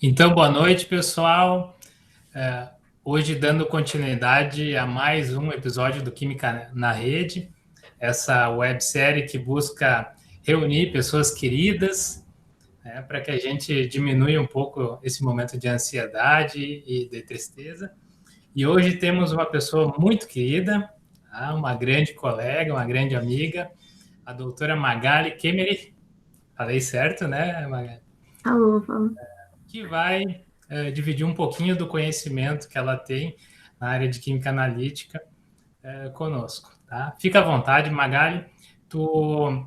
Então, boa noite, pessoal. Hoje, dando continuidade a mais um episódio do Química na Rede, essa websérie que busca reunir pessoas queridas, para que a gente diminua um pouco esse momento de ansiedade e de tristeza. E hoje temos uma pessoa muito querida, uma grande colega, uma grande amiga, a doutora Magali Kemery. Falei certo, né, Magali? Falou. Que vai dividir um pouquinho do conhecimento que ela tem na área de química analítica conosco. Tá? Fica à vontade, Magali, tu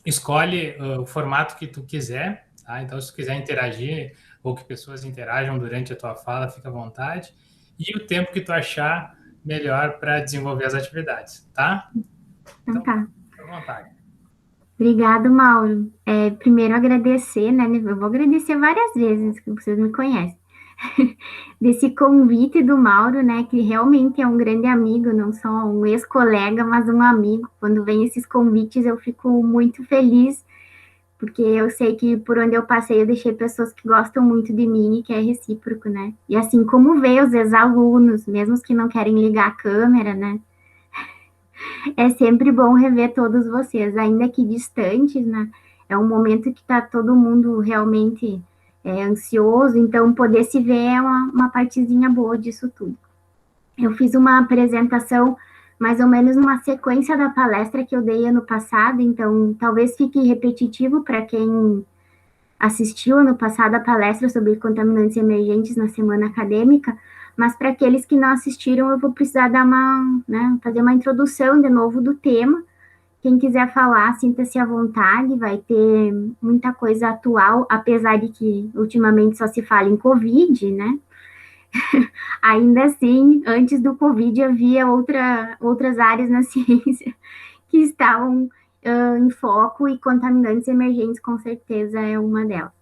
escolhe o formato que tu quiser, tá? Então, se tu quiser interagir ou que pessoas interajam durante a tua fala, fica à vontade. E o tempo que tu achar melhor para desenvolver as atividades, tá? Então Então, tá. fica à vontade. Obrigado, Mauro. Primeiro agradecer, né? Eu vou agradecer várias vezes, que vocês me conhecem. Desse convite do Mauro, né? Que realmente é um grande amigo, não só um ex-colega, mas um amigo. Quando vem esses convites, eu fico muito feliz, porque eu sei que por onde eu passei, eu deixei pessoas que gostam muito de mim e que é recíproco, né? E assim como ver os ex-alunos, mesmo os que não querem ligar a câmera, né? É sempre bom rever todos vocês, ainda que distantes, né? É um momento que está todo mundo realmente ansioso, então poder se ver é uma partezinha boa disso tudo. Eu fiz uma apresentação mais ou menos numa sequência da palestra que eu dei ano passado, então talvez fique repetitivo para quem assistiu ano passado a palestra sobre contaminantes emergentes na semana acadêmica, mas para aqueles que não assistiram, eu vou precisar dar fazer uma introdução de novo do tema. Quem quiser falar, sinta-se à vontade, vai ter muita coisa atual, apesar de que ultimamente só se fala em Covid, né? Ainda assim, antes do Covid havia outras áreas na ciência que estavam em foco e contaminantes emergentes com certeza é uma delas.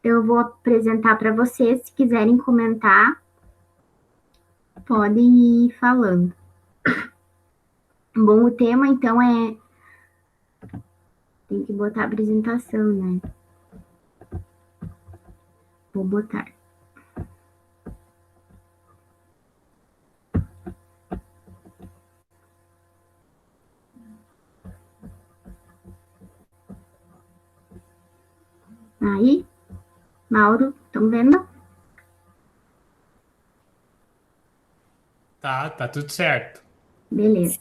Eu vou apresentar para vocês, se quiserem comentar, podem ir falando. Bom, o tema então tem que botar a apresentação, né? Vou botar. Aí, Mauro, estão vendo? Tá tudo certo. Beleza.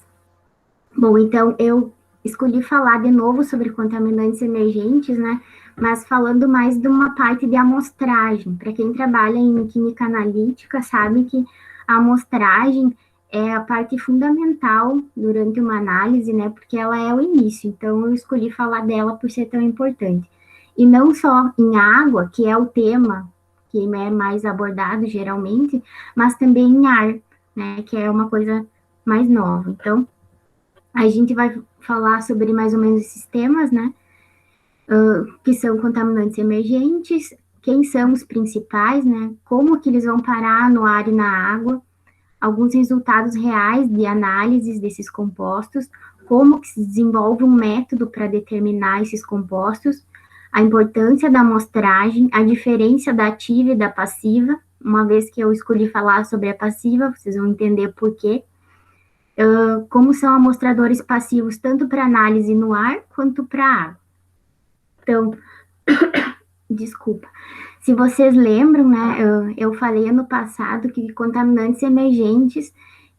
Bom, então eu escolhi falar de novo sobre contaminantes emergentes, né? Mas falando mais de uma parte de amostragem. Para quem trabalha em química analítica, sabe que a amostragem é a parte fundamental durante uma análise, né? Porque ela é o início. Então eu escolhi falar dela por ser tão importante. E não só em água, que é o tema que é mais abordado geralmente, mas também em ar, né? Que é uma coisa mais nova. Então, a gente vai falar sobre mais ou menos esses temas, né? Que são contaminantes emergentes, quem são os principais, né? Como que eles vão parar no ar e na água, alguns resultados reais de análises desses compostos, como que se desenvolve um método para determinar esses compostos, a importância da amostragem, a diferença da ativa e da passiva. Uma vez que eu escolhi falar sobre a passiva, vocês vão entender por quê. Como são amostradores passivos tanto para análise no ar quanto para água. Então, desculpa. Se vocês lembram, né, eu falei ano passado que contaminantes emergentes,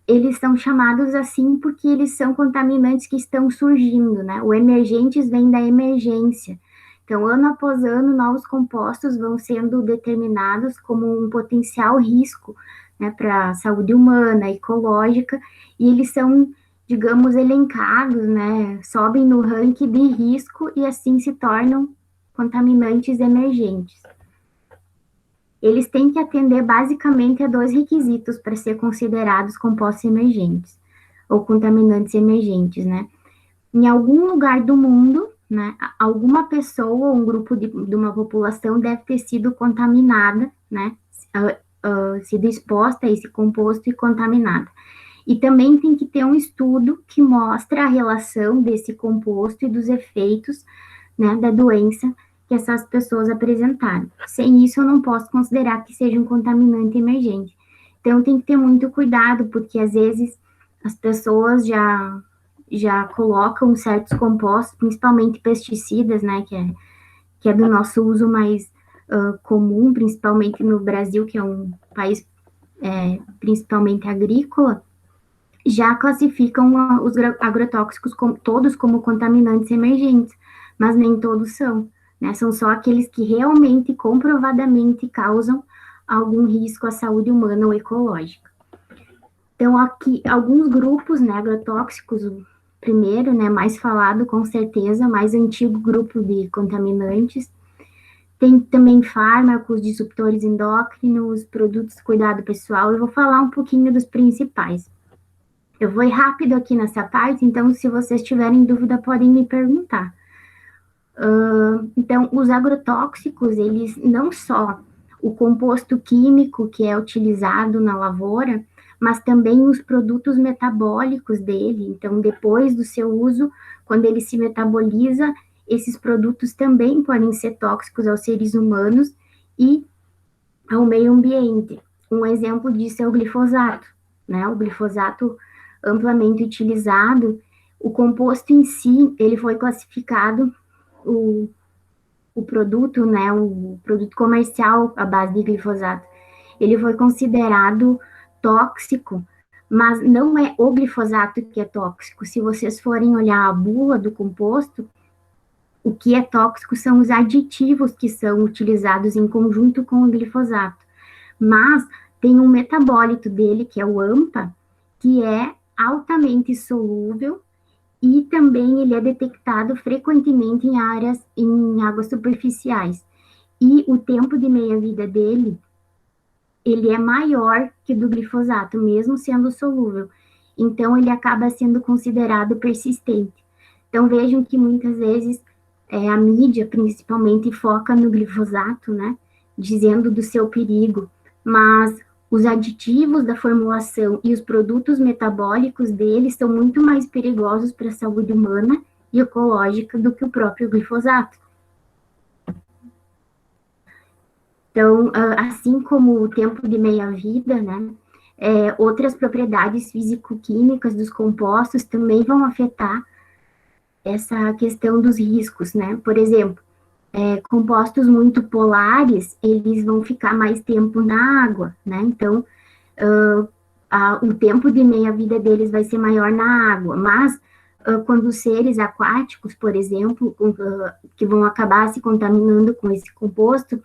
eles são chamados assim porque eles são contaminantes que estão surgindo, né? O emergentes vem da emergência. Então, ano após ano, novos compostos vão sendo determinados como um potencial risco, né, para a saúde humana, ecológica, e eles são, digamos, elencados, né, sobem no ranking de risco e assim se tornam contaminantes emergentes. Eles têm que atender basicamente a dois requisitos para ser considerados compostos emergentes ou contaminantes emergentes, né? Em algum lugar do mundo, né, alguma pessoa ou um grupo de uma população deve ter sido contaminada, né, sido exposta a esse composto e contaminada. E também tem que ter um estudo que mostra a relação desse composto e dos efeitos, né, da doença que essas pessoas apresentaram. Sem isso, eu não posso considerar que seja um contaminante emergente. Então, tem que ter muito cuidado, porque às vezes as pessoas já colocam certos compostos, principalmente pesticidas, né, que é do nosso uso mais comum, principalmente no Brasil, que é um país principalmente agrícola, já classificam os agrotóxicos todos como contaminantes emergentes, mas nem todos são, né? São só aqueles que realmente, comprovadamente, causam algum risco à saúde humana ou ecológica. Então, aqui, alguns grupos, né, agrotóxicos, o primeiro, né, mais falado, com certeza, mais antigo grupo de contaminantes. Tem também fármacos, disruptores endócrinos, produtos de cuidado pessoal. Eu vou falar um pouquinho dos principais. Eu vou ir rápido aqui nessa parte, então, se vocês tiverem dúvida, podem me perguntar. Então, os agrotóxicos, eles não só o composto químico que é utilizado na lavoura, mas também os produtos metabólicos dele. Então, depois do seu uso, quando ele se metaboliza, esses produtos também podem ser tóxicos aos seres humanos e ao meio ambiente. Um exemplo disso é o glifosato, né? O glifosato amplamente utilizado, o composto em si, ele foi classificado, o produto, né, o produto comercial à base de glifosato, ele foi considerado tóxico, mas não é o glifosato que é tóxico. Se vocês forem olhar a bula do composto, o que é tóxico são os aditivos que são utilizados em conjunto com o glifosato. Mas tem um metabólito dele, que é o AMPA, que é altamente solúvel e também ele é detectado frequentemente em águas superficiais. E o tempo de meia-vida dele, ele é maior que o do glifosato, mesmo sendo solúvel. Então, ele acaba sendo considerado persistente. Então, vejam que muitas vezes a mídia, principalmente, foca no glifosato, né? Dizendo do seu perigo. Mas os aditivos da formulação e os produtos metabólicos dele são muito mais perigosos para a saúde humana e ecológica do que o próprio glifosato. Então, assim como o tempo de meia-vida, né, outras propriedades físico-químicas dos compostos também vão afetar essa questão dos riscos, né? Por exemplo, compostos muito polares, eles vão ficar mais tempo na água, né? Então, o tempo de meia-vida deles vai ser maior na água, mas quando os seres aquáticos, por exemplo, que vão acabar se contaminando com esse composto,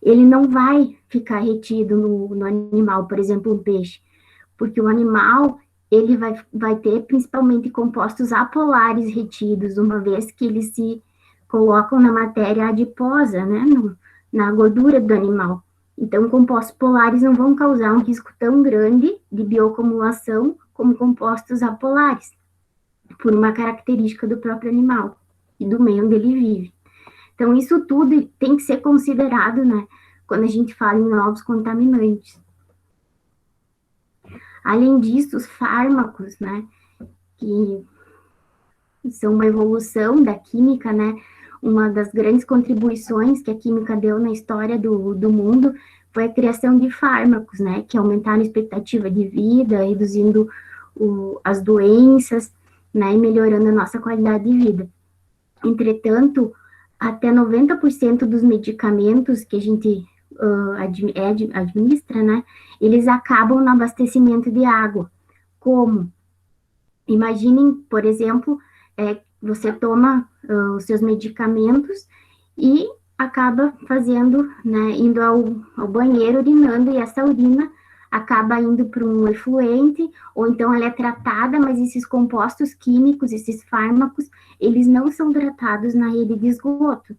ele não vai ficar retido no animal, por exemplo, um peixe, porque o animal, ele vai ter principalmente compostos apolares retidos, uma vez que eles se colocam na matéria adiposa, né, na gordura do animal. Então, compostos polares não vão causar um risco tão grande de bioacumulação como compostos apolares, por uma característica do próprio animal e do meio onde ele vive. Então, isso tudo tem que ser considerado, né, quando a gente fala em novos contaminantes. Além disso, os fármacos, né, que são uma evolução da química, né, uma das grandes contribuições que a química deu na história do mundo foi a criação de fármacos, né, que aumentaram a expectativa de vida, reduzindo as doenças, né, e melhorando a nossa qualidade de vida. Entretanto, até 90% dos medicamentos que a gente administra, né, eles acabam no abastecimento de água. Como? Imaginem, por exemplo, você toma os seus medicamentos e acaba fazendo, né, indo ao banheiro urinando, e essa urina acaba indo para um efluente, ou então ela é tratada, mas esses compostos químicos, esses fármacos, eles não são tratados na rede de esgoto,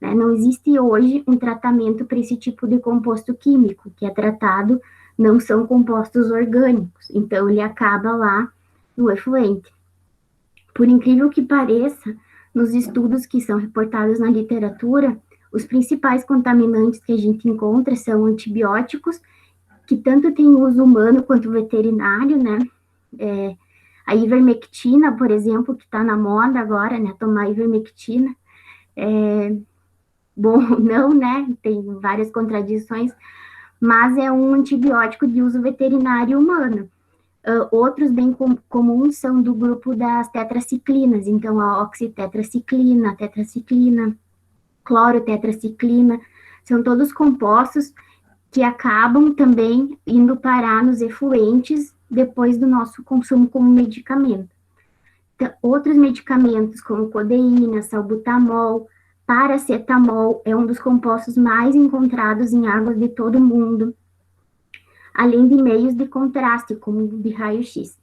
né? Não existe hoje um tratamento para esse tipo de composto químico, que é tratado, não são compostos orgânicos, então ele acaba lá no efluente. Por incrível que pareça, nos estudos que são reportados na literatura, os principais contaminantes que a gente encontra são antibióticos, que tanto tem uso humano quanto veterinário, né? A ivermectina, por exemplo, que está na moda agora, né? Tomar ivermectina. bom ou não, né? Tem várias contradições, mas é um antibiótico de uso veterinário humano. Outros bem comuns são do grupo das tetraciclinas, então a oxitetraciclina, a tetraciclina, clorotetraciclina, são todos compostos que acabam também indo parar nos efluentes depois do nosso consumo como medicamento. Então, outros medicamentos como codeína, salbutamol, paracetamol, é um dos compostos mais encontrados em águas de todo o mundo, além de meios de contraste, como de raio-x.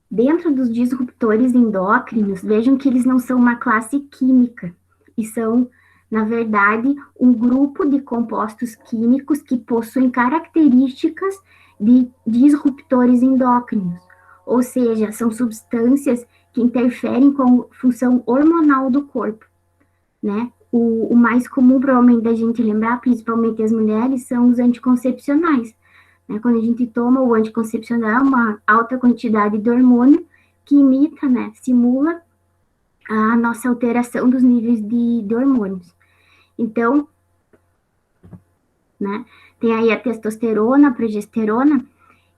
Dentro dos disruptores endócrinos, vejam que eles não são uma classe química, e são, na verdade, um grupo de compostos químicos que possuem características de disruptores endócrinos, ou seja, são substâncias que interferem com a função hormonal do corpo, né? O mais comum, provavelmente, da gente lembrar, principalmente as mulheres, são os anticoncepcionais. Né? Quando a gente toma o anticoncepcional, uma alta quantidade de hormônio que imita, né, simula a nossa alteração dos níveis de hormônios. Então, né, tem aí a testosterona, a progesterona.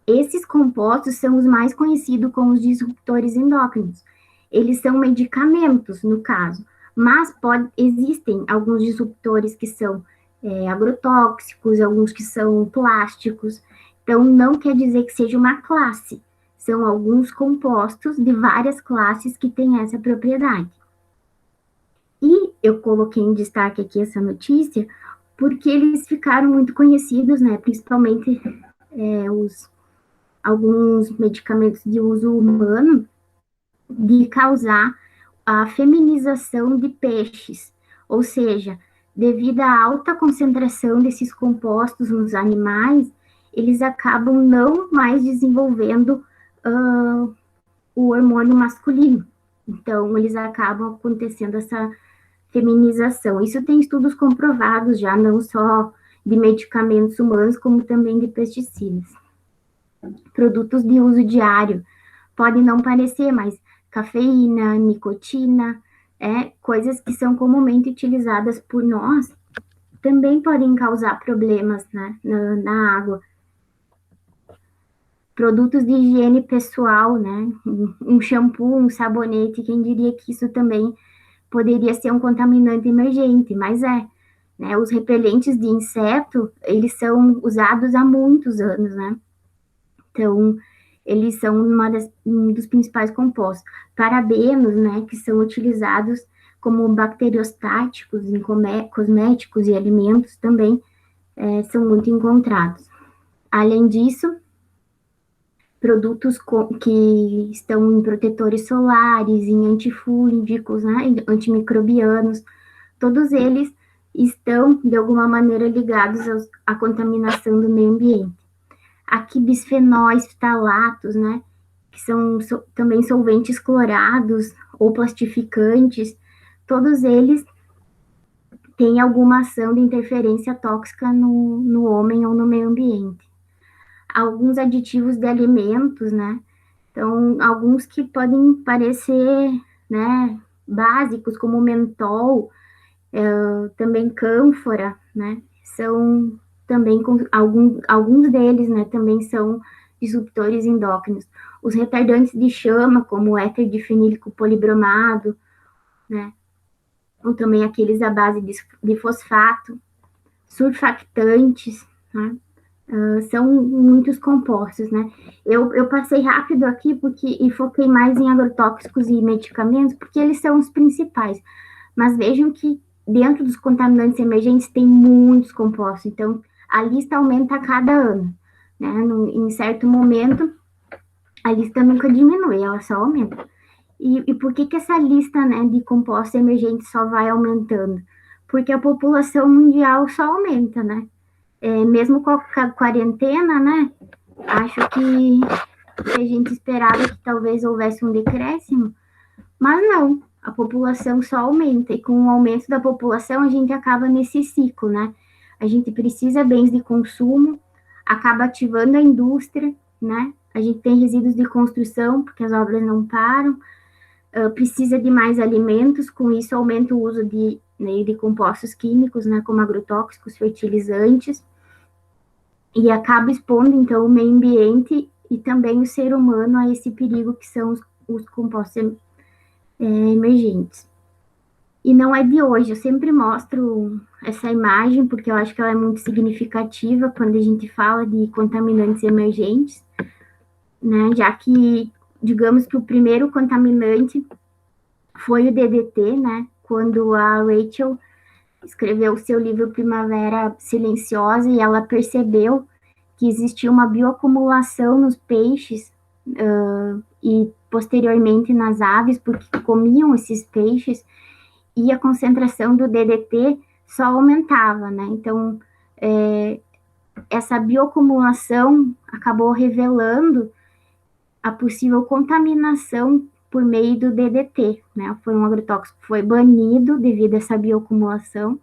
Esses compostos são os mais conhecidos como os disruptores endócrinos. Eles são medicamentos, no caso, mas existem alguns disruptores que são agrotóxicos, alguns que são plásticos. Então, não quer dizer que seja uma classe. São alguns compostos de várias classes que têm essa propriedade. E eu coloquei em destaque aqui essa notícia porque eles ficaram muito conhecidos, né? Principalmente alguns medicamentos de uso humano, de causar a feminização de peixes, ou seja, devido à alta concentração desses compostos nos animais, eles acabam não mais desenvolvendo o hormônio masculino. Então, eles acabam acontecendo essa feminização. Isso tem estudos comprovados já, não só de medicamentos humanos, como também de pesticidas. Produtos de uso diário podem não parecer, mas cafeína, nicotina, coisas que são comumente utilizadas por nós, também podem causar problemas, né, na água. Produtos de higiene pessoal, né, um shampoo, um sabonete, quem diria que isso também poderia ser um contaminante emergente, mas né, os repelentes de inseto, eles são usados há muitos anos, né, então, eles são um dos principais compostos. Parabenos, né, que são utilizados como bacteriostáticos em cosméticos e alimentos, também são muito encontrados. Além disso, produtos que estão em protetores solares, em antifúngicos, né, antimicrobianos, todos eles estão, de alguma maneira, ligados à contaminação do meio ambiente. Aqui, bisfenóis, ftalatos, né, que são também solventes clorados ou plastificantes, todos eles têm alguma ação de interferência tóxica no homem ou no meio ambiente. Alguns aditivos de alimentos, né, então, alguns que podem parecer, né, básicos, como mentol, também cânfora, né, são também alguns deles, né, também são disruptores endócrinos. Os retardantes de chama, como o éter difenílico polibromado, né, ou também aqueles à base de fosfato, surfactantes, né, são muitos compostos, né. Eu passei rápido aqui e foquei mais em agrotóxicos e medicamentos, porque eles são os principais, mas vejam que dentro dos contaminantes emergentes tem muitos compostos, então a lista aumenta a cada ano, né? Em certo momento, a lista nunca diminui, ela só aumenta. E por que essa lista, né, de compostos emergentes só vai aumentando? Porque a população mundial só aumenta, né? Mesmo com a quarentena, né? Acho que a gente esperava que talvez houvesse um decréscimo, mas não, a população só aumenta, e com o aumento da população a gente acaba nesse ciclo, né? A gente precisa de bens de consumo, acaba ativando a indústria, né? A gente tem resíduos de construção, porque as obras não param, precisa de mais alimentos, com isso aumenta o uso de compostos químicos, né, como agrotóxicos, fertilizantes, e acaba expondo, então, o meio ambiente e também o ser humano a esse perigo que são os compostos emergentes. E não é de hoje, eu sempre mostro essa imagem, porque eu acho que ela é muito significativa quando a gente fala de contaminantes emergentes, né, já que, digamos que o primeiro contaminante foi o DDT, né, quando a Rachel escreveu o seu livro Primavera Silenciosa e ela percebeu que existia uma bioacumulação nos peixes e posteriormente nas aves, porque comiam esses peixes, e a concentração do DDT só aumentava, né? Então, essa bioacumulação acabou revelando a possível contaminação por meio do DDT, né? Foi um agrotóxico que foi banido devido a essa bioacumulação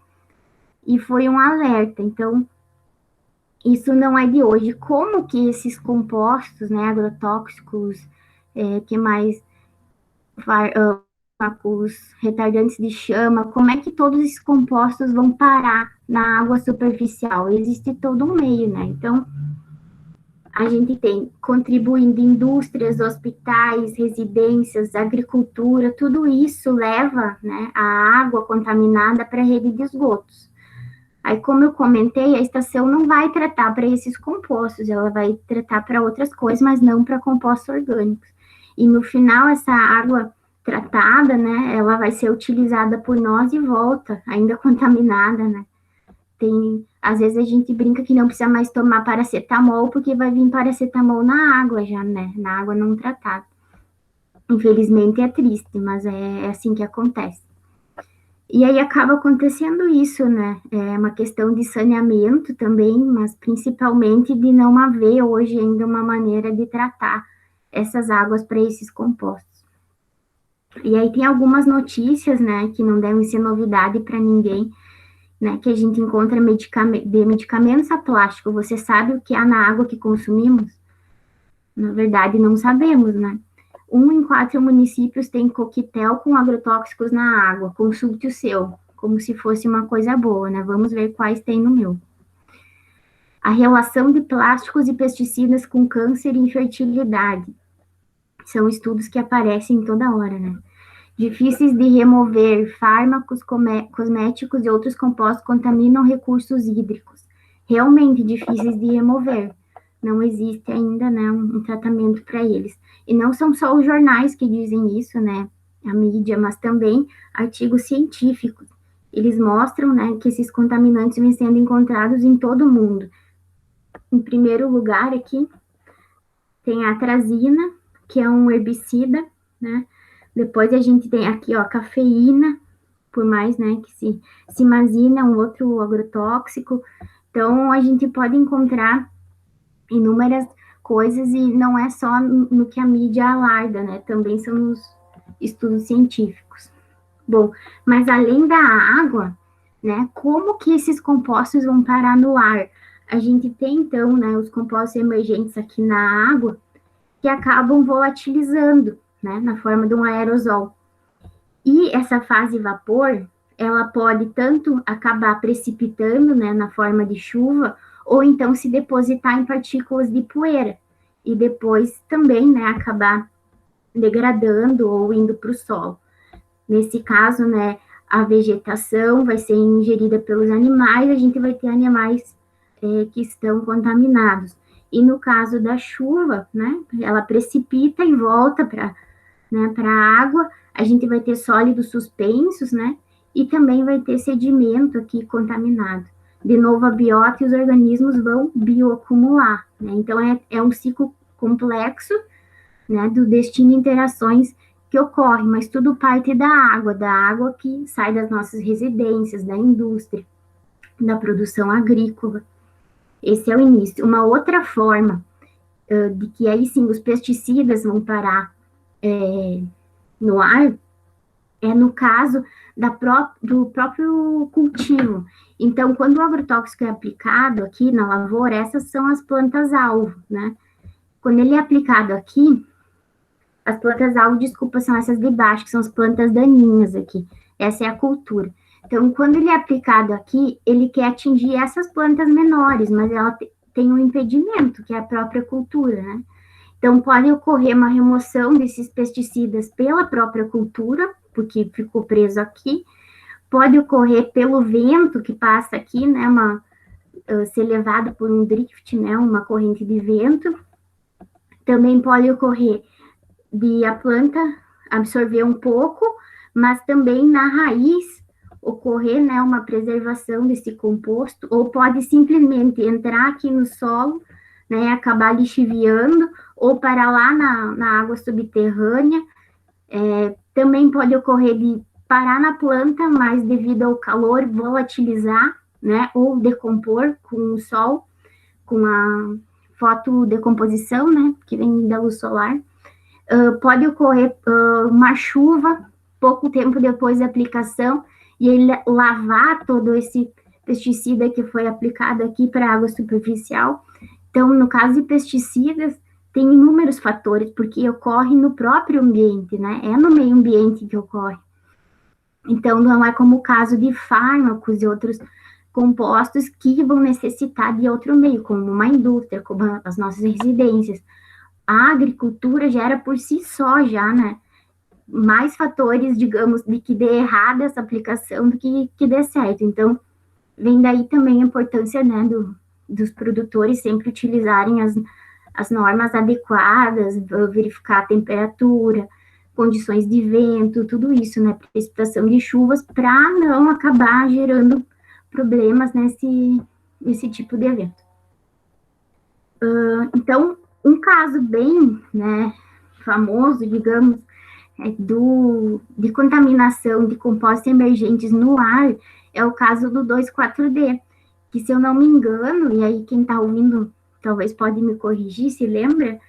e foi um alerta. Então, isso não é de hoje. Como que esses compostos, né, agrotóxicos, que mais fármacos, retardantes de chama, como é que todos esses compostos vão parar na água superficial? Existe todo um meio, né? Então, a gente tem contribuindo indústrias, hospitais, residências, agricultura, tudo isso leva, né, a água contaminada para a rede de esgotos. Aí, como eu comentei, a estação não vai tratar para esses compostos, ela vai tratar para outras coisas, mas não para compostos orgânicos. E no final, essa água tratada, né, ela vai ser utilizada por nós e volta, ainda contaminada, né? Às vezes a gente brinca que não precisa mais tomar paracetamol, porque vai vir paracetamol na água já, né? Na água não tratada. Infelizmente é triste, mas é assim que acontece. E aí acaba acontecendo isso, né? É uma questão de saneamento também, mas principalmente de não haver hoje ainda uma maneira de tratar essas águas para esses compostos. E aí tem algumas notícias, né, que não devem ser novidade para ninguém, né, que a gente encontra de medicamentos a plástico. Você sabe o que há na água que consumimos? Na verdade, não sabemos, né? 1 em 4 municípios tem coquetel com agrotóxicos na água. Consulte o seu, como se fosse uma coisa boa, né? Vamos ver quais tem no meu. A relação de plásticos e pesticidas com câncer e infertilidade. São estudos que aparecem toda hora, né? Difíceis de remover, fármacos, cosméticos e outros compostos contaminam recursos hídricos. Realmente difíceis de remover. Não existe ainda, né, um tratamento para eles. E não são só os jornais que dizem isso, né, a mídia, mas também artigos científicos. Eles mostram, né, que esses contaminantes vêm sendo encontrados em todo o mundo. Em primeiro lugar, aqui, tem a atrazina, que é um herbicida, né? Depois a gente tem aqui, ó, a cafeína, por mais, né, que cimazina, um outro agrotóxico. Então, a gente pode encontrar inúmeras coisas e não é só no que a mídia alarda, né? Também são nos estudos científicos. Bom, mas além da água, né, como que esses compostos vão parar no ar? A gente tem, então, né, os compostos emergentes aqui na água que acabam volatilizando, né, na forma de um aerosol. E essa fase vapor, ela pode tanto acabar precipitando, né, na forma de chuva, ou então se depositar em partículas de poeira, e depois também, né, acabar degradando ou indo para o solo. Nesse caso, né, a vegetação vai ser ingerida pelos animais, a gente vai ter animais que estão contaminados. E no caso da chuva, né, ela precipita e volta para, né, a água, a gente vai ter sólidos suspensos, né, e também vai ter sedimento aqui contaminado. De novo, a biota e os organismos vão bioacumular, né, então é um ciclo complexo, né, do destino e interações que ocorre, mas tudo parte da água que sai das nossas residências, da indústria, da produção agrícola. Esse é o início. Uma outra forma de que aí sim os pesticidas vão parar no ar é no caso do próprio cultivo. Então, quando o agrotóxico é aplicado aqui na lavoura, essas são as plantas-alvo, né? Quando ele é aplicado aqui, As plantas-alvo, desculpa, são essas de baixo, que são as plantas daninhas aqui. Essa é a cultura. Então, quando ele é aplicado aqui, ele quer atingir essas plantas menores, mas ela tem um impedimento, que é a própria cultura, né? Então, pode ocorrer uma remoção desses pesticidas pela própria cultura, porque ficou preso aqui. Pode ocorrer pelo vento que passa aqui, né? Ser levado por um drift, né? Uma corrente de vento. Também pode ocorrer de a planta absorver um pouco, mas também na raiz ocorrer, né, uma preservação desse composto, ou pode simplesmente entrar aqui no solo, né, acabar lixiviando, ou parar lá na água subterrânea. Também pode ocorrer de parar na planta, mas devido ao calor, volatilizar, né, ou decompor com o sol, com a fotodecomposição, né, que vem da luz solar. Pode ocorrer uma chuva, pouco tempo depois da aplicação, e ele lavar todo esse pesticida que foi aplicado aqui para a água superficial. Então, no caso de pesticidas, tem inúmeros fatores, porque ocorre no próprio ambiente, né? É no meio ambiente que ocorre. Então, não é como o caso de fármacos e outros compostos que vão necessitar de outro meio, como uma indústria, como as nossas residências. A agricultura gera por si só já, né? Mais fatores, digamos, de que dê errada essa aplicação do que dê certo. Então, vem daí também a importância, né, dos produtores sempre utilizarem as normas adequadas, verificar a temperatura, condições de vento, tudo isso, né, precipitação de chuvas, para não acabar gerando problemas nesse tipo de evento. Então, um caso bem, né, famoso, digamos, de contaminação de compostos emergentes no ar é o caso do 2,4-D, que, se eu não me engano, e aí quem está ouvindo talvez pode me corrigir, se lembra,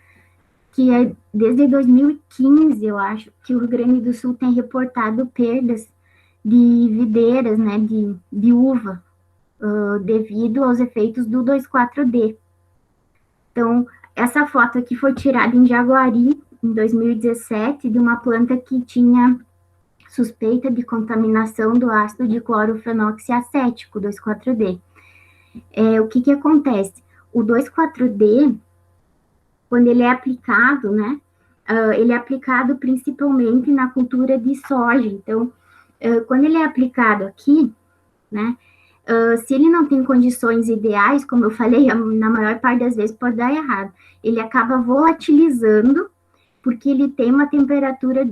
que é desde 2015, eu acho, que o Rio Grande do Sul tem reportado perdas de videiras, né, de uva, devido aos efeitos do 2,4-D. Então, essa foto aqui foi tirada em Jaguari, em 2017, de uma planta que tinha suspeita de contaminação do ácido de clorofenoxiacético, 2,4-D. O que acontece? O 2,4-D, quando ele é aplicado, né, ele é aplicado principalmente na cultura de soja. Então, quando ele é aplicado aqui, né, se ele não tem condições ideais, como eu falei, na maior parte das vezes pode dar errado. Ele acaba volatilizando, porque ele tem uma temperatura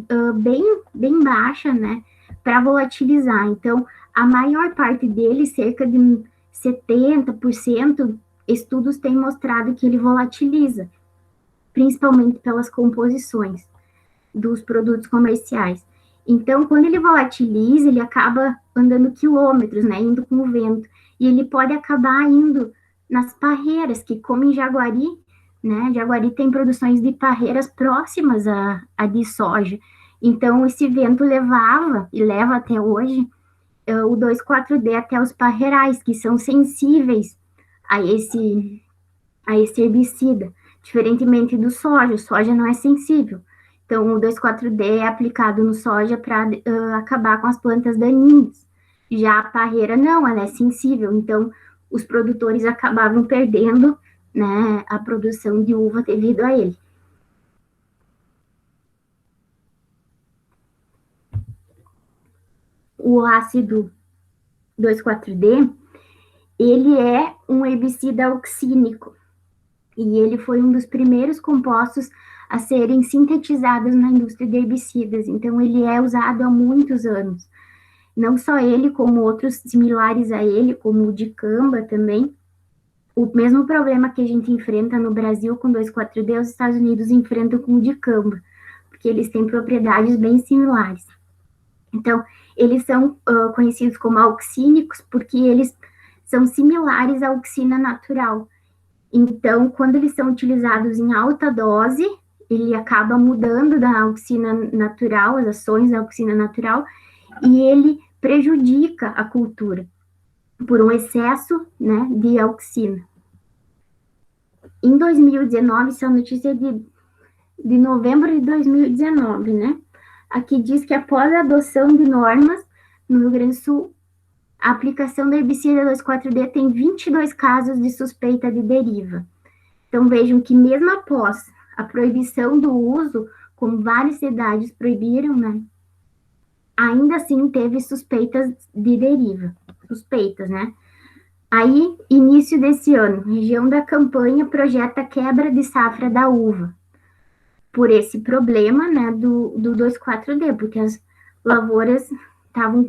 bem baixa, né, para volatilizar. Então, a maior parte dele, cerca de 70%, estudos têm mostrado que ele volatiliza, principalmente pelas composições dos produtos comerciais. Então, quando ele volatiliza, ele acaba andando quilômetros, né, indo com o vento, e ele pode acabar indo nas parreiras, que, como em Jaguari, né, Jaguari tem produções de parreiras próximas a de soja. Então, esse vento levava, e leva até hoje, o 2,4-D até os parreirais, que são sensíveis a esse herbicida, diferentemente do soja. O soja não é sensível. Então, o 2,4-D é aplicado no soja para acabar com as plantas daninhas. Já a parreira não, ela é sensível. Então, os produtores acabavam perdendo, né, a produção de uva devido a ele. O ácido 2,4-D, ele é um herbicida auxínico, e ele foi um dos primeiros compostos a serem sintetizados na indústria de herbicidas. Então, ele é usado há muitos anos. Não só ele, como outros similares a ele, como o dicamba também. O mesmo problema que a gente enfrenta no Brasil com 2,4-D, os Estados Unidos enfrentam com o dicamba, porque eles têm propriedades bem similares. Então, eles são conhecidos como auxínicos porque eles são similares à auxina natural. Então, quando eles são utilizados em alta dose, ele acaba mudando da auxina natural, as ações da auxina natural, e ele prejudica a cultura por um excesso, né, de auxina. Em 2019, isso é notícia de de novembro de 2019, né? Aqui diz que após a adoção de normas no Rio Grande do Sul, a aplicação do herbicida 2,4-D tem 22 casos de suspeita de deriva. Então vejam que mesmo após a proibição do uso, como várias cidades proibiram, né? Ainda assim teve suspeitas de deriva, suspeitas, né? Aí, início desse ano, região da campanha projeta quebra de safra da uva, por esse problema, né, do 2,4-D, porque as lavouras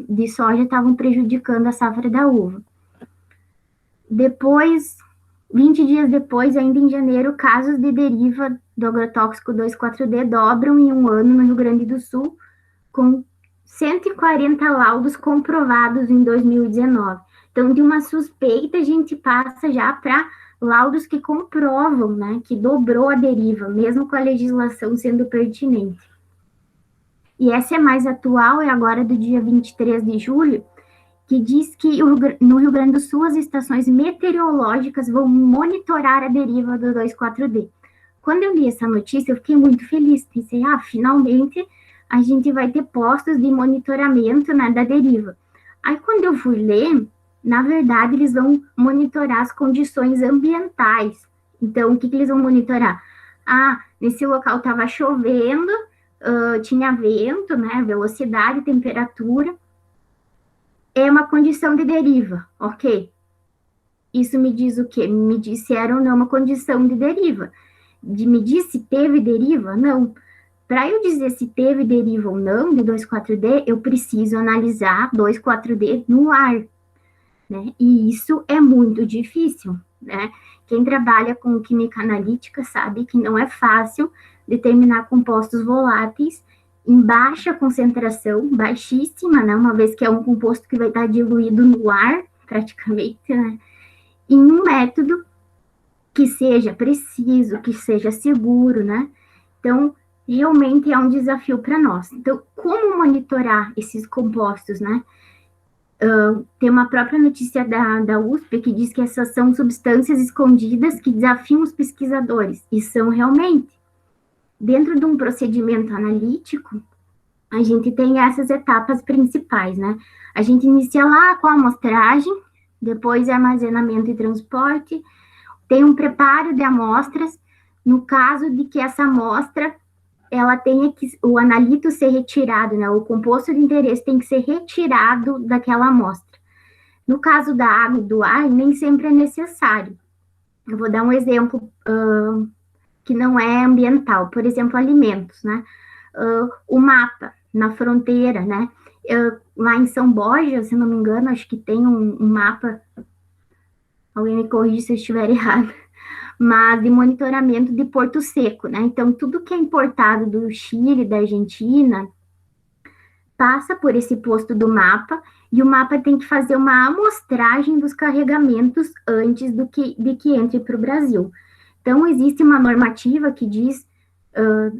de soja estavam prejudicando a safra da uva. Depois, 20 dias depois, ainda em janeiro, casos de deriva do agrotóxico 2,4-D dobram em um ano no Rio Grande do Sul, com 140 laudos comprovados em 2019. Então, de uma suspeita, a gente passa já para laudos que comprovam, né, que dobrou a deriva, mesmo com a legislação sendo pertinente. E essa é mais atual, é agora do dia 23 de julho, que diz que no Rio Grande do Sul as estações meteorológicas vão monitorar a deriva do 2,4-D. Quando eu li essa notícia, eu fiquei muito feliz, pensei, finalmente a gente vai ter postos de monitoramento, né, da deriva. Aí, quando eu fui ler, na verdade, eles vão monitorar as condições ambientais. Então, o que eles vão monitorar? Nesse local estava chovendo, tinha vento, né, velocidade, temperatura. É uma condição de deriva, ok? Isso me diz o quê? Me disseram não uma condição de deriva. Me diz se teve deriva? Não. Para eu dizer se teve deriva ou não de 2,4-D, eu preciso analisar 2,4-D no ar, né? E isso é muito difícil, né? Quem trabalha com química analítica sabe que não é fácil determinar compostos voláteis em baixa concentração, baixíssima, né? Uma vez que é um composto que vai estar diluído no ar, praticamente, né? Em um método que seja preciso, que seja seguro, né? Então, realmente é um desafio para nós. Então, como monitorar esses compostos, né? Tem uma própria notícia da USP que diz que essas são substâncias escondidas que desafiam os pesquisadores, e são realmente. Dentro de um procedimento analítico, a gente tem essas etapas principais, né? A gente inicia lá com a amostragem, depois armazenamento e transporte, tem um preparo de amostras, no caso de que essa amostra ela tenha que, o analito ser retirado, né? O composto de interesse tem que ser retirado daquela amostra. No caso da água e do ar, nem sempre é necessário. Eu vou dar um exemplo que não é ambiental, por exemplo, alimentos, né? O mapa na fronteira, né? Lá em São Borja, se não me engano, acho que tem um mapa, alguém me corrige se eu estiver errado, mas de monitoramento de Porto Seco, né? Então, tudo que é importado do Chile, da Argentina, passa por esse posto do mapa, e o mapa tem que fazer uma amostragem dos carregamentos antes de que entre para o Brasil. Então, existe uma normativa que diz,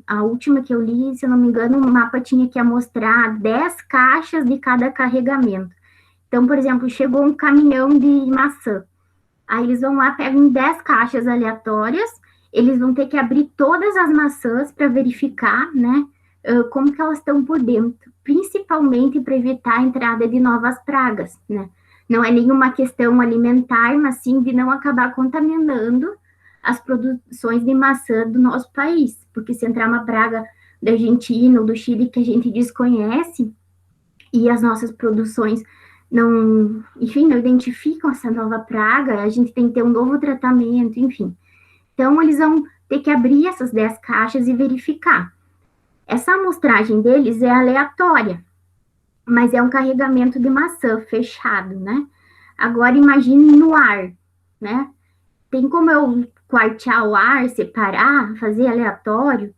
a última que eu li, se eu não me engano, o mapa tinha que amostrar 10 caixas de cada carregamento. Então, por exemplo, chegou um caminhão de maçã, aí eles vão lá, pegam 10 caixas aleatórias, eles vão ter que abrir todas as maçãs para verificar, né, como que elas estão por dentro, principalmente para evitar a entrada de novas pragas, né. Não é nenhuma questão alimentar, mas sim de não acabar contaminando as produções de maçã do nosso país, porque se entrar uma praga da Argentina ou do Chile que a gente desconhece, e as nossas produções não, enfim, não identificam essa nova praga, a gente tem que ter um novo tratamento, enfim. Então, eles vão ter que abrir essas 10 caixas e verificar. Essa amostragem deles é aleatória, mas é um carregamento de maçã fechado, né? Agora, imagine no ar, né? Tem como eu quartear o ar, separar, fazer aleatório,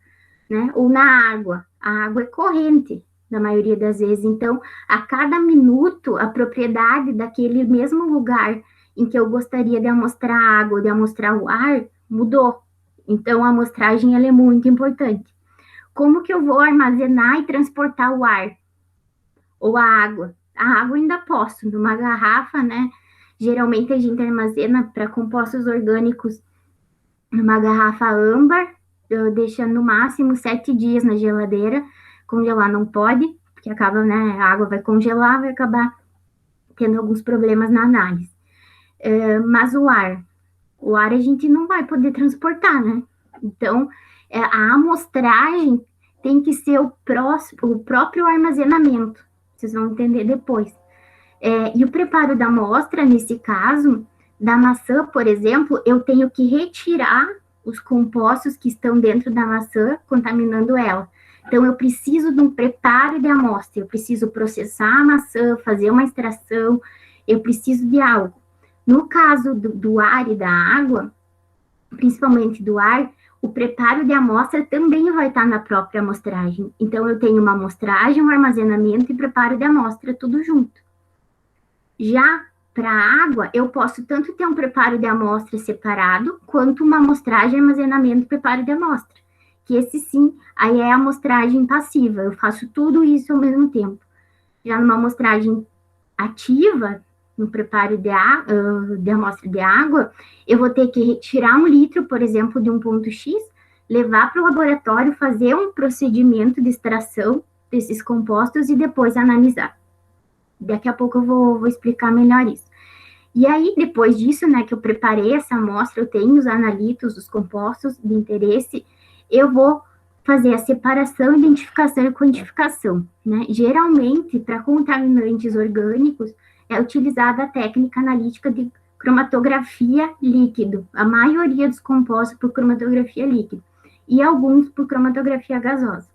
né? Ou na água. A água é corrente, na maioria das vezes. Então, a cada minuto, a propriedade daquele mesmo lugar em que eu gostaria de amostrar a água, de amostrar o ar, mudou. Então, a amostragem ela é muito importante. Como que eu vou armazenar e transportar o ar? Ou a água? A água ainda posso, numa garrafa, né? Geralmente a gente armazena para compostos orgânicos numa garrafa âmbar, deixando no máximo 7 dias na geladeira. Congelar não pode, porque acaba, né, a água vai congelar, vai acabar tendo alguns problemas na análise. Mas o ar a gente não vai poder transportar, né? Então, a amostragem tem que ser o próprio armazenamento. Vocês vão entender depois. E o preparo da amostra, nesse caso, da maçã, por exemplo, eu tenho que retirar os compostos que estão dentro da maçã, contaminando ela. Então, eu preciso de um preparo de amostra, eu preciso processar a maçã, fazer uma extração, eu preciso de algo. No caso do ar e da água, principalmente do ar, o preparo de amostra também vai estar na própria amostragem. Então, eu tenho uma amostragem, um armazenamento e preparo de amostra, tudo junto. Já para a água, eu posso tanto ter um preparo de amostra separado, quanto uma amostragem, armazenamento e preparo de amostra. Que esse sim, aí é a amostragem passiva, eu faço tudo isso ao mesmo tempo. Já numa amostragem ativa, no preparo de amostra de água, eu vou ter que retirar 1 litro, por exemplo, de um ponto X, levar para o laboratório, fazer um procedimento de extração desses compostos e depois analisar. Daqui a pouco eu vou explicar melhor isso. E aí, depois disso, né, que eu preparei essa amostra, eu tenho os analitos, os compostos de interesse, eu vou fazer a separação, identificação e quantificação, né? Geralmente, para contaminantes orgânicos, é utilizada a técnica analítica de cromatografia líquido, a maioria dos compostos por cromatografia líquida, e alguns por cromatografia gasosa.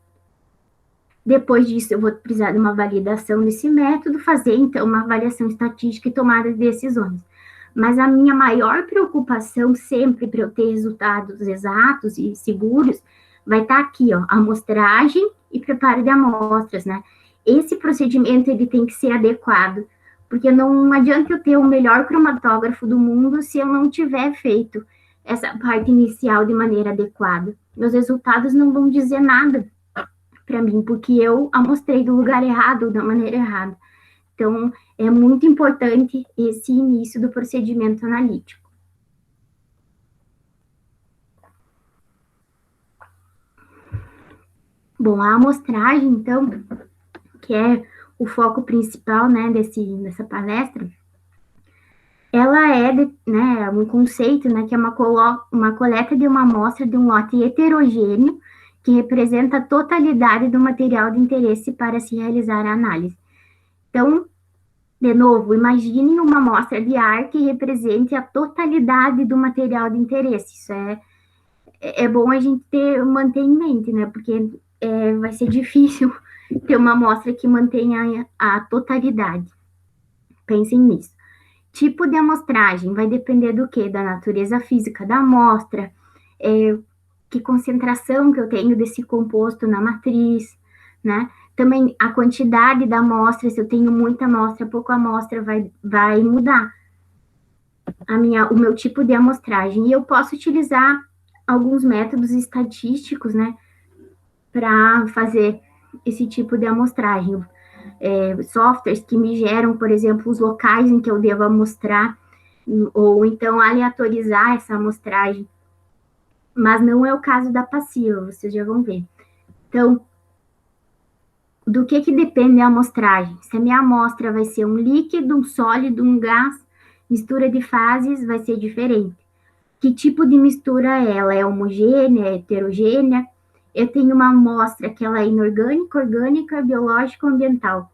Depois disso, eu vou precisar de uma validação desse método, fazer, então, uma avaliação estatística e tomada de decisões. Mas a minha maior preocupação, sempre para eu ter resultados exatos e seguros, vai estar aqui, ó, amostragem e preparo de amostras, né? Esse procedimento, ele tem que ser adequado, porque não adianta eu ter o melhor cromatógrafo do mundo se eu não tiver feito essa parte inicial de maneira adequada. Meus resultados não vão dizer nada para mim, porque eu amostrei do lugar errado, da maneira errada. Então, é muito importante esse início do procedimento analítico. Bom, a amostragem, então, que é o foco principal, né, dessa palestra, ela é, né, um conceito, né, que é uma coleta de uma amostra de um lote heterogêneo que representa a totalidade do material de interesse para se realizar a análise. Então, de novo, imagine uma amostra de ar que represente a totalidade do material de interesse. Isso é bom a gente manter em mente, né? Porque vai ser difícil ter uma amostra que mantenha a totalidade. Pensem nisso. Tipo de amostragem vai depender do quê? Da natureza física da amostra, que concentração que eu tenho desse composto na matriz, né? Também a quantidade da amostra, se eu tenho muita amostra, pouca amostra, vai mudar o meu tipo de amostragem. E eu posso utilizar alguns métodos estatísticos, né, para fazer esse tipo de amostragem. Softwares que me geram, por exemplo, os locais em que eu devo amostrar, ou então aleatorizar essa amostragem. Mas não é o caso da passiva, vocês já vão ver. Então, do que depende a amostragem? Se a minha amostra vai ser um líquido, um sólido, um gás, mistura de fases vai ser diferente. Que tipo de mistura é ela? É homogênea, é heterogênea? Eu tenho uma amostra que ela é inorgânica, orgânica, biológica ou ambiental.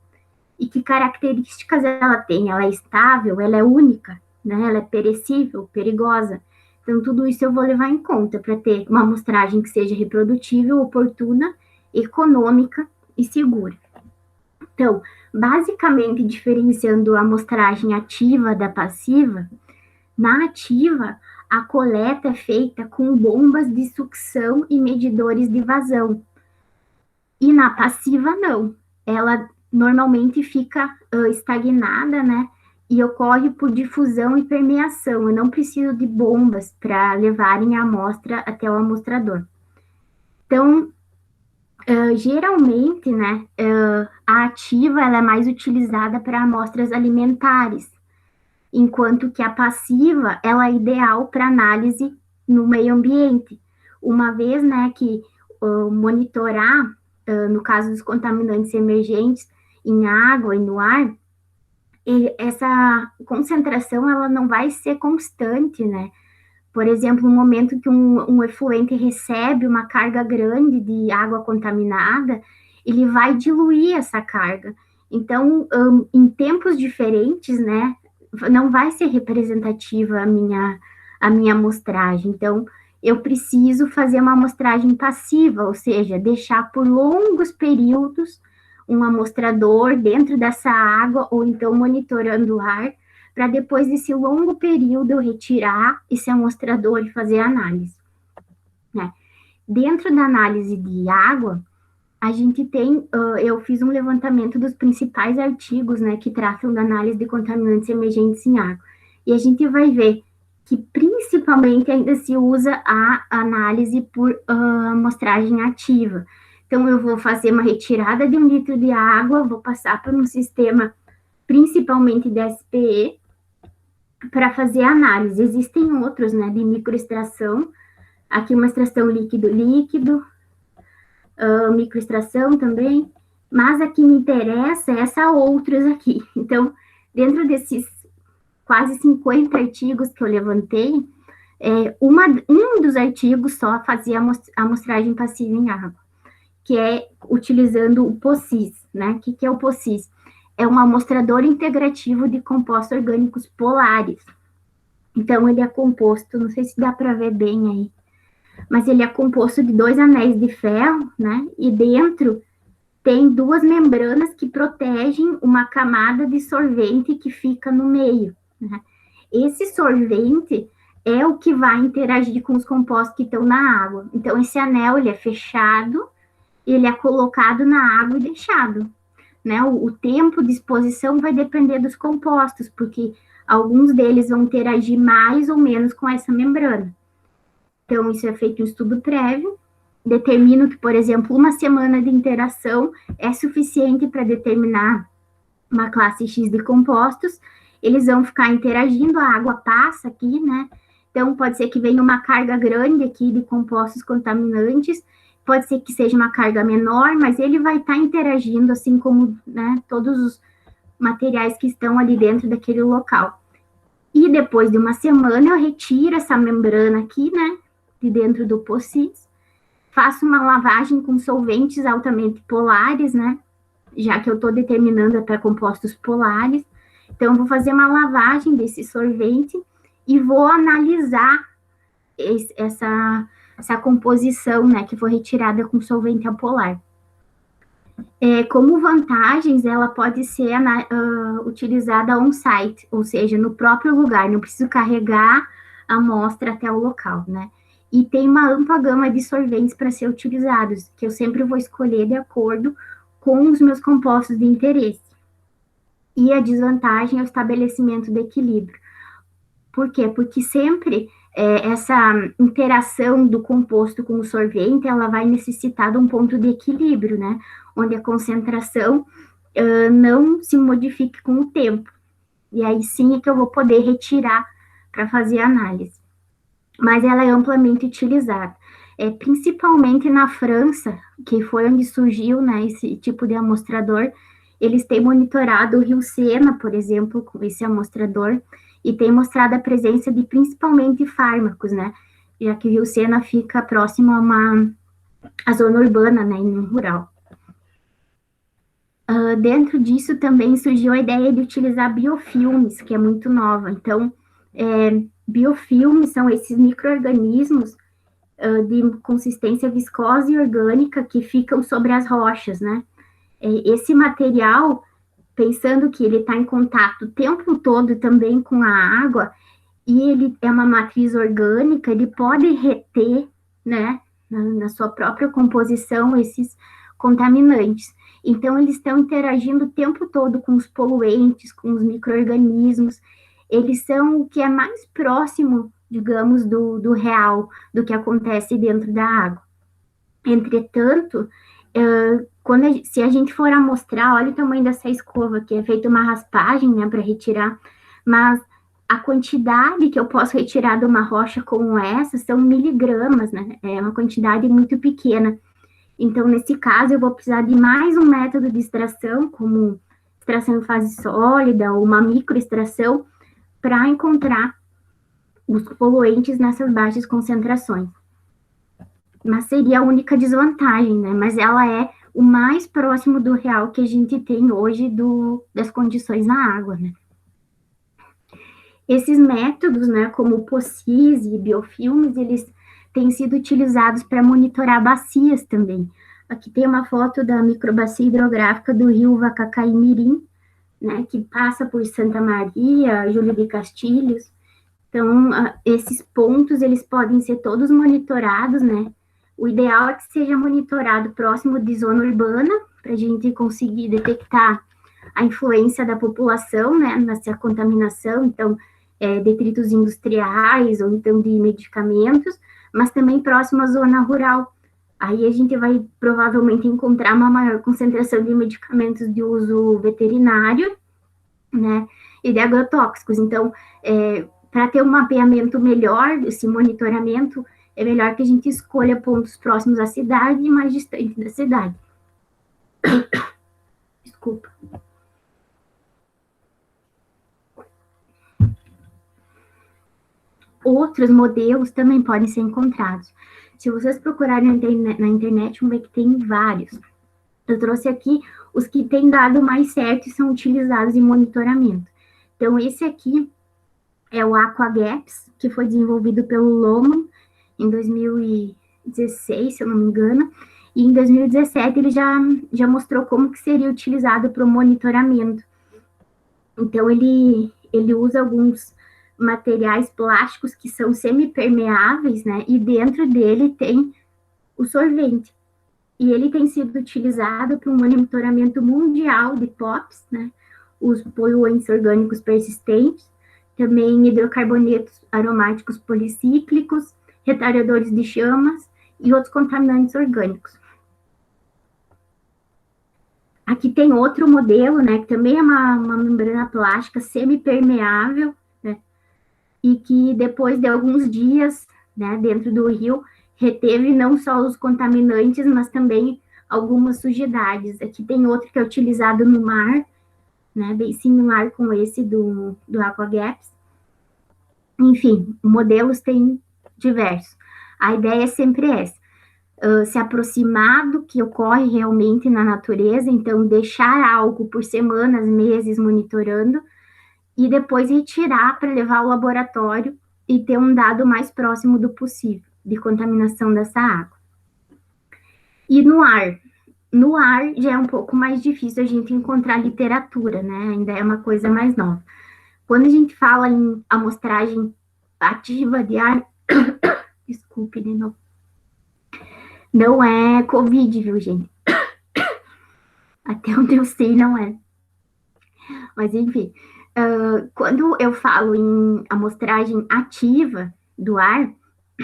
E que características ela tem? Ela é estável, ela é única, né? Ela é perecível, perigosa. Então, tudo isso eu vou levar em conta para ter uma amostragem que seja reprodutível, oportuna, econômica e segura. Então, basicamente, diferenciando a amostragem ativa da passiva, na ativa, a coleta é feita com bombas de sucção e medidores de vazão. E na passiva, não. Ela normalmente fica estagnada, né? E ocorre por difusão e permeação. Eu não preciso de bombas para levarem a amostra até o amostrador. Então, geralmente, né, a ativa ela é mais utilizada para amostras alimentares, enquanto que a passiva ela é ideal para análise no meio ambiente. uma vez, né, que monitorar, no caso dos contaminantes emergentes em água e no ar, essa concentração ela não vai ser constante, né? Por exemplo, no momento que um efluente recebe uma carga grande de água contaminada, ele vai diluir essa carga. Então, em tempos diferentes, né, não vai ser representativa a minha amostragem. Então, eu preciso fazer uma amostragem passiva, ou seja, deixar por longos períodos um amostrador dentro dessa água, ou então monitorando o ar, para depois desse longo período eu retirar esse amostrador e fazer a análise, né? Dentro da análise de água, a gente tem, eu fiz um levantamento dos principais artigos, né, que tratam da análise de contaminantes emergentes em água. E a gente vai ver que principalmente ainda se usa a análise por amostragem ativa. Então, eu vou fazer uma retirada de 1 litro de água, vou passar por um sistema principalmente de SPE, para fazer a análise. Existem outros, né, de microextração. Aqui uma extração líquido-líquido, microextração também. Mas a que me interessa é essa outros aqui. Então, dentro desses quase 50 artigos que eu levantei, um dos artigos só fazia amostragem passiva em água, que é utilizando o POCIS, né? O que é o POCIS? É um amostrador integrativo de compostos orgânicos polares. Então, ele é composto, não sei se dá para ver bem aí, mas ele é composto de 2 anéis de ferro, né? E dentro tem 2 membranas que protegem uma camada de solvente que fica no meio, né? Esse solvente é o que vai interagir com os compostos que estão na água. Então, esse anel, ele é fechado, ele é colocado na água e deixado, né? O tempo de exposição vai depender dos compostos, porque alguns deles vão interagir mais ou menos com essa membrana. Então, isso é feito um estudo prévio, determino que, por exemplo, 1 semana de interação é suficiente para determinar uma classe X de compostos, eles vão ficar interagindo, a água passa aqui, né? Então, pode ser que venha uma carga grande aqui de compostos contaminantes, pode ser que seja uma carga menor, mas ele vai estar interagindo, assim como, né, todos os materiais que estão ali dentro daquele local. E depois de 1 semana, eu retiro essa membrana aqui, né, de dentro do POCIS, faço uma lavagem com solventes altamente polares, né, já que eu estou determinando até compostos polares. Então, eu vou fazer uma lavagem desse solvente e vou analisar essa composição, né, que foi retirada com solvente apolar. Como vantagens, ela pode ser utilizada on-site, ou seja, no próprio lugar, não preciso carregar a amostra até o local, né? E tem uma ampla gama de solventes para ser utilizados, que eu sempre vou escolher de acordo com os meus compostos de interesse. E a desvantagem é o estabelecimento do equilíbrio. Por quê? Porque sempre essa interação do composto com o solvente, ela vai necessitar de um ponto de equilíbrio, né? Onde a concentração não se modifique com o tempo. E aí sim é que eu vou poder retirar para fazer a análise. Mas ela é amplamente utilizada. Principalmente na França, que foi onde surgiu, né, esse tipo de amostrador, eles têm monitorado o rio Sena, por exemplo, com esse amostrador, e tem mostrado a presença de principalmente fármacos, né, já que o rio Sena fica próximo a zona urbana, né, e não rural. Dentro disso também surgiu a ideia de utilizar biofilmes, que é muito nova. Então, biofilmes são esses micro-organismos de consistência viscosa e orgânica que ficam sobre as rochas, né? Esse material, pensando que ele está em contato o tempo todo também com a água, e ele é uma matriz orgânica, ele pode reter, né, na sua própria composição, esses contaminantes. Então, eles estão interagindo o tempo todo com os poluentes, com os micro-organismos. Eles são o que é mais próximo, digamos, do real, do que acontece dentro da água. Entretanto, se a gente for amostrar, olha o tamanho dessa escova, que é feita uma raspagem, né, para retirar, mas A quantidade que eu posso retirar de uma rocha como essa são miligramas, né? É uma quantidade muito pequena. Então, nesse caso, eu vou precisar de mais um método de extração, como extração em fase sólida ou uma microextração, para encontrar os poluentes nessas baixas concentrações. Mas seria a única desvantagem, né? Mas ela é o mais próximo do real que a gente tem hoje das condições na água, né? Esses métodos, né, como o POCIS e biofilmes, eles têm sido utilizados para monitorar bacias também. Aqui tem uma foto da microbacia hidrográfica do rio Vacacaí-Mirim, né, que passa por Santa Maria, Júlio de Castilhos. Então, esses pontos, eles podem ser todos monitorados, né? O ideal é que seja monitorado próximo de zona urbana, para a gente conseguir detectar a influência da população, né, nessa contaminação. Então, detritos industriais ou então de medicamentos, mas também próximo à zona rural. Aí a gente vai provavelmente encontrar uma maior concentração de medicamentos de uso veterinário, né, e de agrotóxicos. Então, para ter um mapeamento melhor desse monitoramento, é melhor que a gente escolha pontos próximos à cidade e mais distantes da cidade. Desculpa. Outros modelos também podem ser encontrados. Se vocês procurarem na internet, vão ver que tem vários. Eu trouxe aqui os que têm dado mais certo e são utilizados em monitoramento. Então, esse aqui é o AquaGaps, que foi desenvolvido pelo Lohmann em 2016, se eu não me engano, e em 2017 ele já mostrou como que seria utilizado para o monitoramento. Então, ele usa alguns materiais plásticos que são semipermeáveis, né? E dentro dele tem o solvente. E ele tem sido utilizado para um monitoramento mundial de POPs, né? Os poluentes orgânicos persistentes, também hidrocarbonetos aromáticos policíclicos, retardadores de chamas e outros contaminantes orgânicos. Aqui tem outro modelo, né? Que também é uma membrana plástica semipermeável, e que depois de alguns dias, né, dentro do rio, reteve não só os contaminantes, mas também algumas sujidades. Aqui tem outro que é utilizado no mar, né, bem similar com esse do AquaGaps. Enfim, modelos tem diversos. A ideia é sempre essa, se aproximar do que ocorre realmente na natureza, então deixar algo por semanas, meses monitorando, e depois retirar para levar ao laboratório e ter um dado mais próximo do possível de contaminação dessa água. E no ar? No ar já é um pouco mais difícil a gente encontrar literatura, né? Ainda é uma coisa mais nova. Quando a gente fala em amostragem ativa de ar, desculpe de novo, não é Covid, viu, gente? Até onde eu sei, não é. Mas, enfim, quando eu falo em amostragem ativa do ar,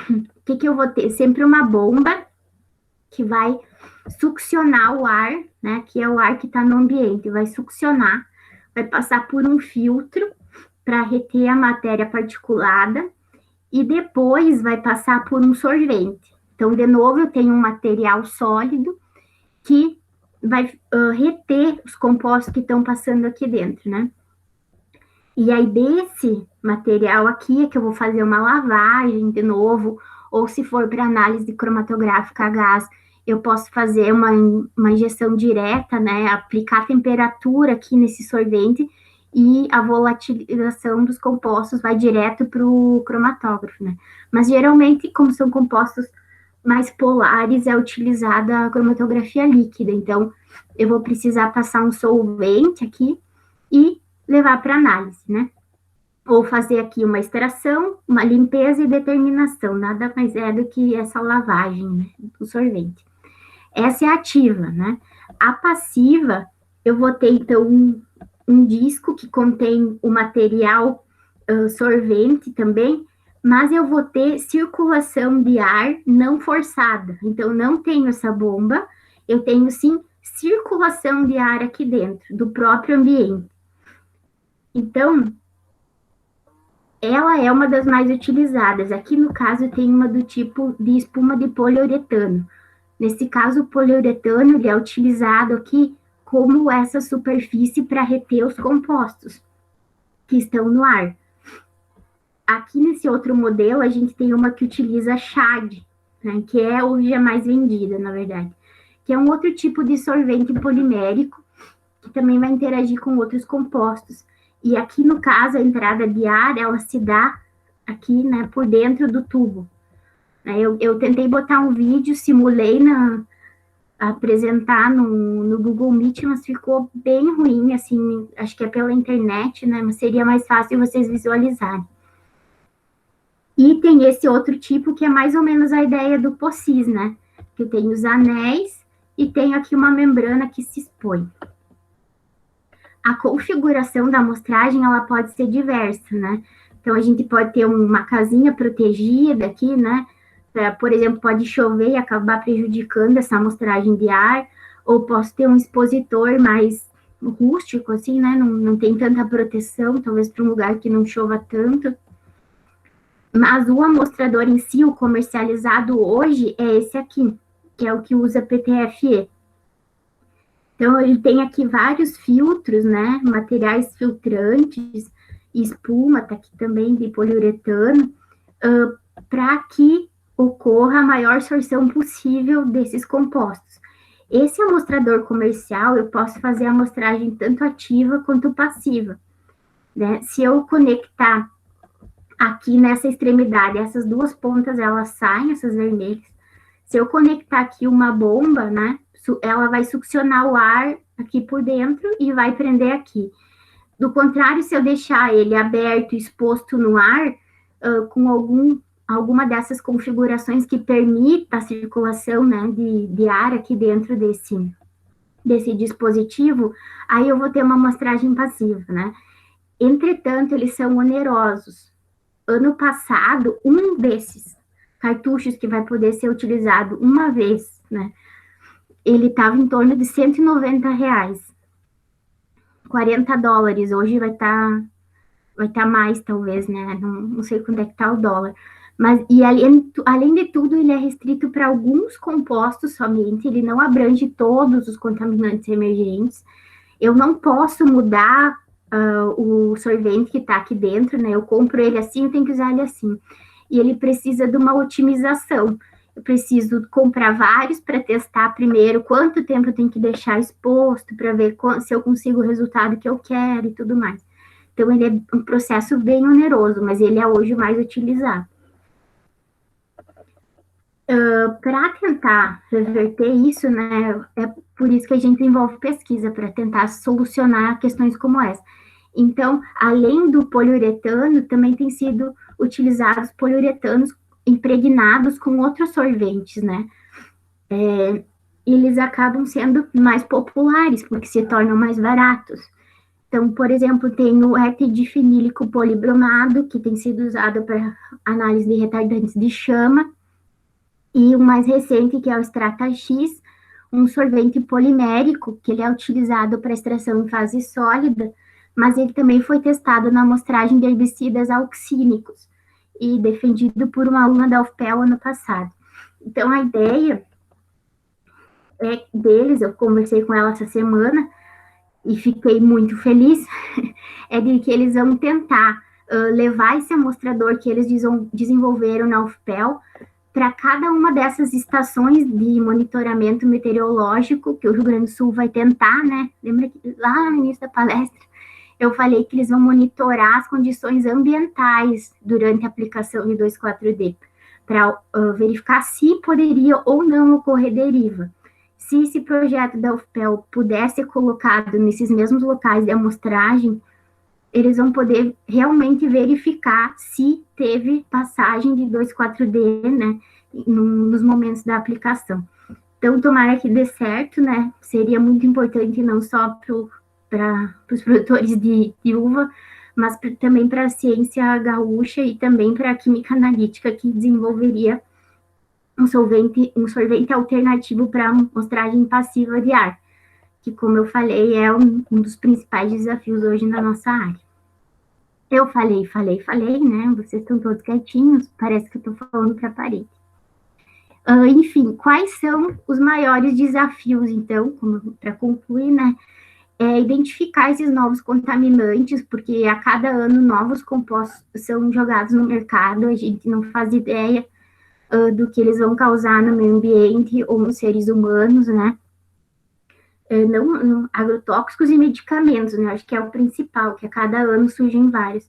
o que eu vou ter? Sempre uma bomba que vai succionar o ar, né? Que é o ar que está no ambiente, vai succionar, vai passar por um filtro para reter a matéria particulada e depois vai passar por um solvente. Então, de novo, eu tenho um material sólido que vai reter os compostos que estão passando aqui dentro, né? E aí, desse material aqui, é que eu vou fazer uma lavagem de novo, ou se for para análise cromatográfica a gás, eu posso fazer uma injeção direta, né? Aplicar a temperatura aqui nesse solvente e a volatilização dos compostos vai direto para o cromatógrafo, né? Mas geralmente, como são compostos mais polares, é utilizada a cromatografia líquida. Então, eu vou precisar passar um solvente aqui e levar para análise, né? Ou fazer aqui uma extração, uma limpeza e determinação, nada mais é do que essa lavagem, né, do sorvete. Essa é a ativa, né? A passiva, eu vou ter, então, um disco que contém o material sorvente também, mas eu vou ter circulação de ar não forçada. Então, não tenho essa bomba, eu tenho, sim, circulação de ar aqui dentro, do próprio ambiente. Então, ela é uma das mais utilizadas. Aqui, no caso, tem uma do tipo de espuma de poliuretano. Nesse caso, o poliuretano ele é utilizado aqui como essa superfície para reter os compostos que estão no ar. Aqui nesse outro modelo, a gente tem uma que utiliza Shad, né, que é hoje a mais vendida, na verdade, que é um outro tipo de solvente polimérico que também vai interagir com outros compostos. E aqui, no caso, a entrada de ar, ela se dá aqui, né, por dentro do tubo. Eu tentei botar um vídeo, simulei apresentar no Google Meet, mas ficou bem ruim, assim, acho que é pela internet, né, mas seria mais fácil vocês visualizarem. E tem esse outro tipo que é mais ou menos a ideia do POCIS, né, que tem os anéis e tem aqui uma membrana que se expõe. A configuração da amostragem, ela pode ser diversa, né? Então, a gente pode ter uma casinha protegida aqui, né? Por exemplo, pode chover e acabar prejudicando essa amostragem de ar, ou posso ter um expositor mais rústico, assim, né? Não tem tanta proteção, talvez para um lugar que não chova tanto. Mas o amostrador em si, o comercializado hoje, é esse aqui, que é o que usa PTFE. Então, ele tem aqui vários filtros, né? Materiais filtrantes, espuma, tá aqui também de poliuretano, para que ocorra a maior sorção possível desses compostos. Esse amostrador comercial, eu posso fazer a amostragem tanto ativa quanto passiva, né? Se eu conectar aqui nessa extremidade, essas duas pontas, elas saem, essas vermelhas. Se eu conectar aqui uma bomba, né? Ela vai succionar o ar aqui por dentro e vai prender aqui. Do contrário, se eu deixar ele aberto, exposto no ar, com alguma dessas configurações que permita a circulação, né, de ar aqui dentro desse dispositivo, aí eu vou ter uma amostragem passiva, né? Entretanto, eles são onerosos. Ano passado, um desses cartuchos que vai poder ser utilizado uma vez, né? Ele estava em torno de R$190, $40. Hoje vai tá mais, talvez, né? Não sei quando é que tá o dólar. Mas, e além de tudo, ele é restrito para alguns compostos somente, ele não abrange todos os contaminantes emergentes. Eu não posso mudar o solvente que está aqui dentro, né? Eu compro ele assim, eu tenho que usar ele assim. E ele precisa de uma otimização. Eu preciso comprar vários para testar primeiro quanto tempo eu tenho que deixar exposto para ver se eu consigo o resultado que eu quero e tudo mais. Então, ele é um processo bem oneroso, mas ele é hoje mais utilizado. Para tentar reverter isso, né, é por isso que a gente desenvolve pesquisa, para tentar solucionar questões como essa. Então, além do poliuretano, também tem sido utilizados poliuretanos impregnados com outros solventes, né? Eles acabam sendo mais populares, porque se tornam mais baratos. Então, por exemplo, tem o etidifenílico polibromado, que tem sido usado para análise de retardantes de chama, e o mais recente, que é o Strata X, um solvente polimérico, que ele é utilizado para extração em fase sólida, mas ele também foi testado na amostragem de herbicidas auxínicos, e defendido por uma aluna da UFPEL ano passado. Então, a ideia deles, eu conversei com ela essa semana, e fiquei muito feliz, é de que eles vão tentar levar esse amostrador que eles desenvolveram na UFPEL para cada uma dessas estações de monitoramento meteorológico que o Rio Grande do Sul vai tentar, né? Lembra que lá no início da palestra eu falei que eles vão monitorar as condições ambientais durante a aplicação de 2,4-D, para verificar se poderia ou não ocorrer deriva. Se esse projeto da UFPEL puder ser colocado nesses mesmos locais de amostragem, eles vão poder realmente verificar se teve passagem de 2,4-D, né, nos momentos da aplicação. Então, tomara que dê certo, né, seria muito importante não só para os produtores de uva, mas também para a ciência gaúcha e também para a química analítica, que desenvolveria um solvente alternativo para a amostragem passiva de ar, que, como eu falei, é um dos principais desafios hoje na nossa área. Eu falei, né? Vocês estão todos quietinhos, parece que eu estou falando para a parede. Enfim, quais são os maiores desafios, então, para concluir, né? Identificar esses novos contaminantes, porque a cada ano novos compostos são jogados no mercado, a gente não faz ideia do que eles vão causar no meio ambiente ou nos seres humanos, né? Não, agrotóxicos e medicamentos, né? Acho que é o principal, que a cada ano surgem vários.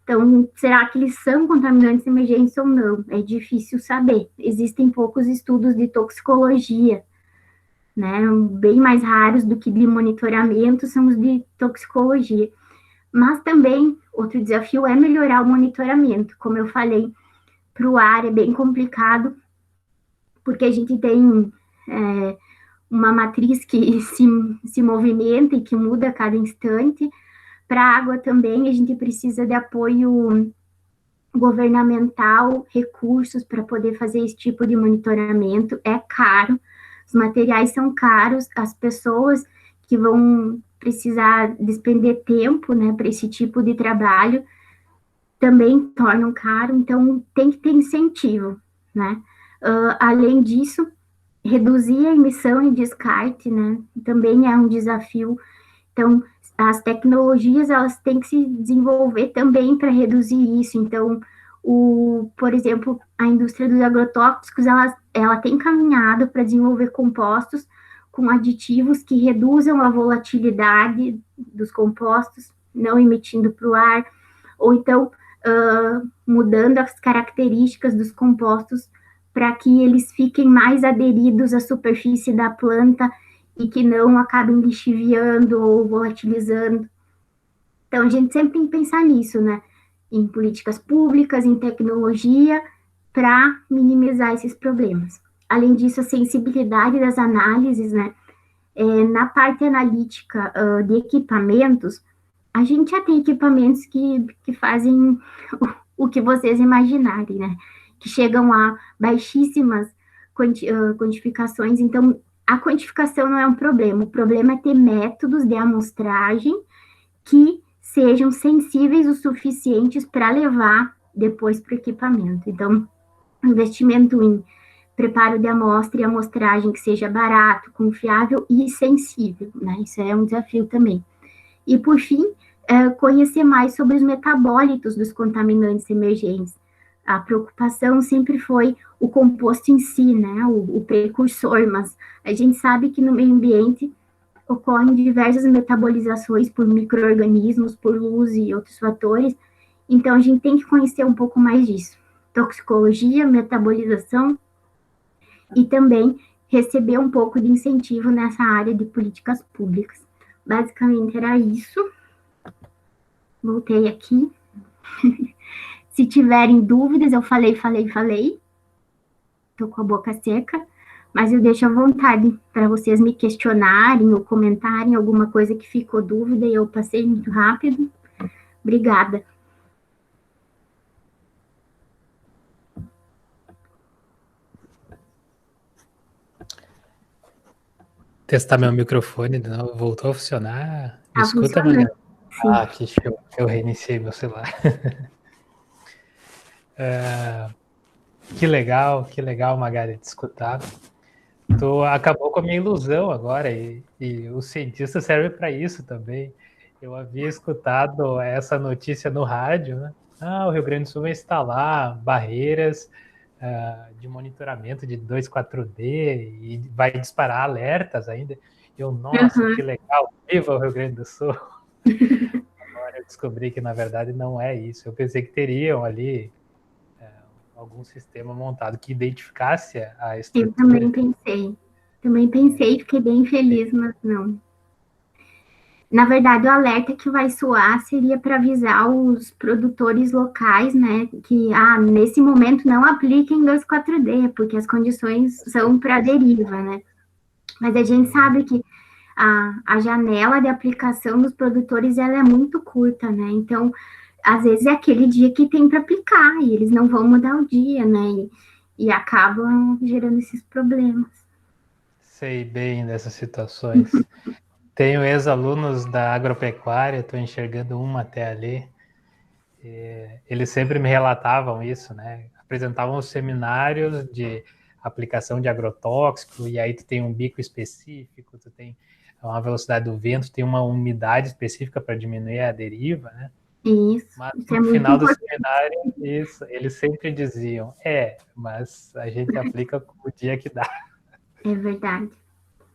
Então, será que eles são contaminantes emergentes ou não? É difícil saber. Existem poucos estudos de toxicologia, né? Bem mais raros do que de monitoramento são os de toxicologia. Mas também, outro desafio é melhorar o monitoramento. Como eu falei, para o ar é bem complicado, porque a gente tem uma matriz que se movimenta e que muda a cada instante. Para a água também, a gente precisa de apoio governamental, recursos para poder fazer esse tipo de monitoramento. É caro, os materiais são caros, as pessoas que vão precisar despender tempo, né, para esse tipo de trabalho também tornam caro, então tem que ter incentivo, né? Além disso, reduzir a emissão e descarte, né, também é um desafio. Então, as tecnologias, elas têm que se desenvolver também para reduzir isso. Então, por exemplo, a indústria dos agrotóxicos, ela tem caminhado para desenvolver compostos com aditivos que reduzam a volatilidade dos compostos, não emitindo para o ar, ou então mudando as características dos compostos para que eles fiquem mais aderidos à superfície da planta e que não acabem lixiviando ou volatilizando. Então, a gente sempre tem que pensar nisso, né? Em políticas públicas, em tecnologia, para minimizar esses problemas. Além disso, a sensibilidade das análises, né? Na parte analítica de equipamentos, a gente já tem equipamentos que fazem o que vocês imaginarem, né? Que chegam a baixíssimas quantificações. Então, a quantificação não é um problema. O problema é ter métodos de amostragem que sejam sensíveis o suficientes para levar depois para o equipamento. Então, investimento em preparo de amostra e amostragem que seja barato, confiável e sensível, né? Isso é um desafio também. E, por fim, conhecer mais sobre os metabólitos dos contaminantes emergentes. A preocupação sempre foi o composto em si, né, o precursor, mas a gente sabe que no meio ambiente ocorrem diversas metabolizações por micro-organismos, por luz e outros fatores, então a gente tem que conhecer um pouco mais disso. Toxicologia, metabolização e também receber um pouco de incentivo nessa área de políticas públicas. Basicamente era isso. Voltei aqui. Se tiverem dúvidas, eu falei. Estou com a boca seca, mas eu deixo à vontade para vocês me questionarem ou comentarem alguma coisa que ficou dúvida e eu passei muito rápido. Obrigada. Testar meu microfone, não, voltou a funcionar. Me escuta, Maria? Ah, que show. Eu reiniciei meu celular. Que legal, Magali, de escutar. Tu acabou com a minha ilusão agora, e o cientista serve para isso também. Eu havia escutado essa notícia no rádio, né? O Rio Grande do Sul vai instalar barreiras de monitoramento de 2,4D e vai disparar alertas ainda. Nossa, que legal, viva o Rio Grande do Sul! Agora eu descobri que, na verdade, não é isso. Eu pensei que teriam ali algum sistema montado que identificasse a estrutura. Eu também pensei, fiquei bem feliz, mas não. Na verdade, o alerta que vai soar seria para avisar os produtores locais, né, que nesse momento não apliquem 2,4D, porque as condições são para deriva, né? Mas a gente sabe que a janela de aplicação dos produtores ela é muito curta, né? Então, às vezes é aquele dia que tem para aplicar e eles não vão mudar o dia, né? E acabam gerando esses problemas. Sei bem dessas situações. Tenho ex-alunos da agropecuária, estou enxergando uma até ali. eles sempre me relatavam isso, né? Apresentavam os seminários de aplicação de agrotóxico, e aí tu tem um bico específico, tu tem uma velocidade do vento, tem uma umidade específica para diminuir a deriva, né? Isso, Mas isso é no muito final do importante. seminário, isso, eles sempre diziam, mas a gente aplica o dia que dá. É verdade.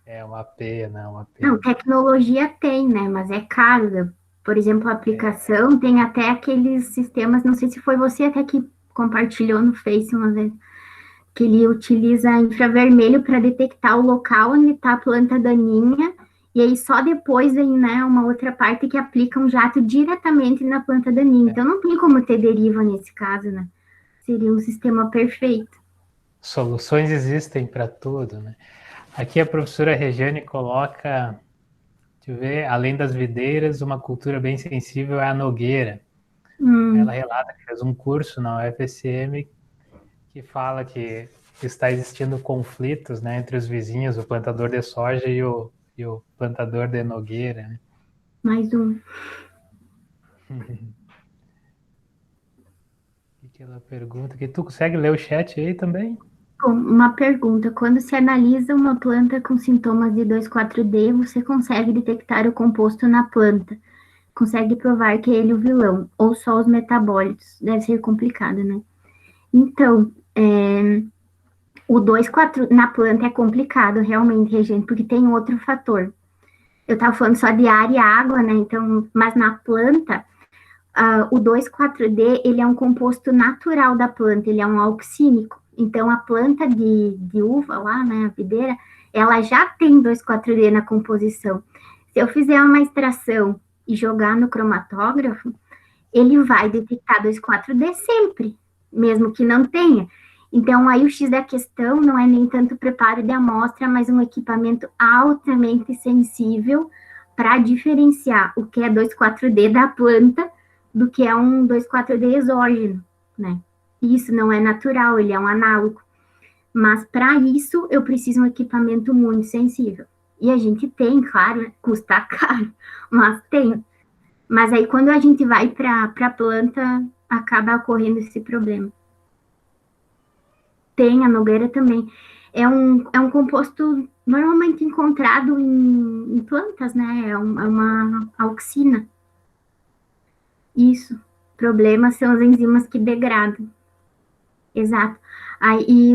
É uma pena, uma Não, pena. tecnologia tem, né? Mas é caro, né? Por exemplo, a aplicação tem até aqueles sistemas, não sei se foi você até que compartilhou no Face uma vez, que ele utiliza infravermelho para detectar o local onde está a planta daninha, e aí só depois vem, né, uma outra parte que aplica um jato diretamente na planta daninha. Então não tem como ter deriva nesse caso, né? Seria um sistema perfeito. Soluções existem para tudo, né? Aqui a professora Regiane coloca, deixa eu ver, além das videiras, uma cultura bem sensível é a nogueira. Ela relata que fez um curso na UFSM que fala que está existindo conflitos, né, entre os vizinhos, o plantador de soja e o plantador de nogueira, né? Mais um. O que ela pergunta? Que tu consegue ler o chat aí também? Uma pergunta: quando se analisa uma planta com sintomas de 2,4-D, você consegue detectar o composto na planta? Consegue provar que é ele o vilão? Ou só os metabólitos? Deve ser complicado, né? Então, o 2,4 na planta é complicado, realmente, Regina, porque tem outro fator. Eu estava falando só de ar e água, né? Então, mas na planta, o 2,4-D, ele é um composto natural da planta, ele é um auxínico. Então, a planta de uva lá, né, a videira, ela já tem 2,4-D na composição. Se eu fizer uma extração e jogar no cromatógrafo, ele vai detectar 2,4-D sempre, mesmo que não tenha. Então, aí o X da questão não é nem tanto o preparo de amostra, mas um equipamento altamente sensível para diferenciar o que é 2,4-D da planta do que é um 2,4-D exógeno, né? Isso não é natural, ele é um análogo. Mas para isso eu preciso de um equipamento muito sensível. E a gente tem, claro, custa caro, mas tem. Mas aí quando a gente vai para a planta, acaba ocorrendo esse problema. Tem a nogueira também. É um composto normalmente encontrado em plantas, né? É uma auxina. Isso. O problema são as enzimas que degradam. Exato. Aí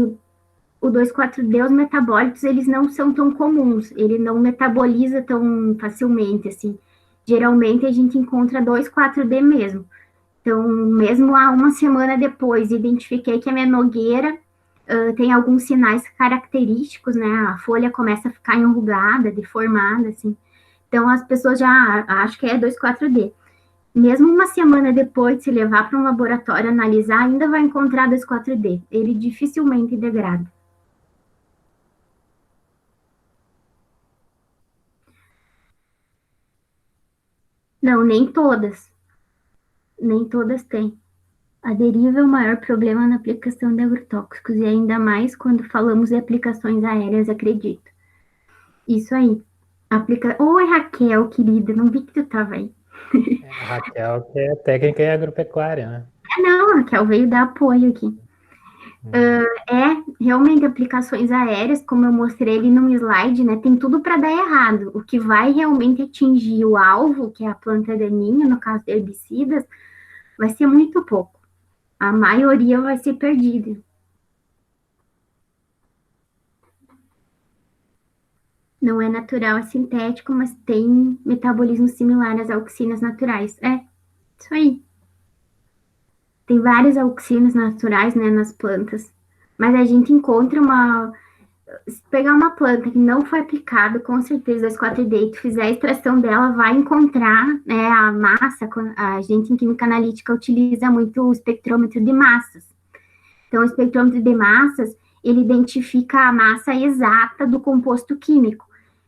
o 2,4-D, os metabólitos, eles não são tão comuns. Ele não metaboliza tão facilmente, assim. Geralmente a gente encontra 2,4-D mesmo. Então, mesmo há uma semana depois, identifiquei que a minha nogueira tem alguns sinais característicos, né? A folha começa a ficar enrugada, deformada, assim. Então, as pessoas já acham que é 2,4-D. Mesmo uma semana depois, se levar para um laboratório analisar, ainda vai encontrar 2,4-D. Ele dificilmente degrada. Não, nem todas. Nem todas têm. A deriva é o maior problema na aplicação de agrotóxicos, e ainda mais quando falamos de aplicações aéreas, acredito. Isso aí. Oi, Raquel, querida, não vi que tu tava aí. A Raquel, que é técnica em agropecuária, né? Não, a Raquel veio dar apoio aqui. Realmente aplicações aéreas, como eu mostrei ali no slide, né? Tem tudo para dar errado. O que vai realmente atingir o alvo, que é a planta daninha, no caso de herbicidas, vai ser muito pouco. A maioria vai ser perdida. Não é natural, é sintético, mas tem metabolismo similar às auxinas naturais. Isso aí. Tem várias auxinas naturais, né, nas plantas. Mas a gente encontra se pegar uma planta que não foi aplicada, com certeza, 2,4-D, e tu fizer a extração dela, vai encontrar, né, a massa. A gente em química analítica utiliza muito o espectrômetro de massas. Então, o espectrômetro de massas, ele identifica a massa exata do composto químico.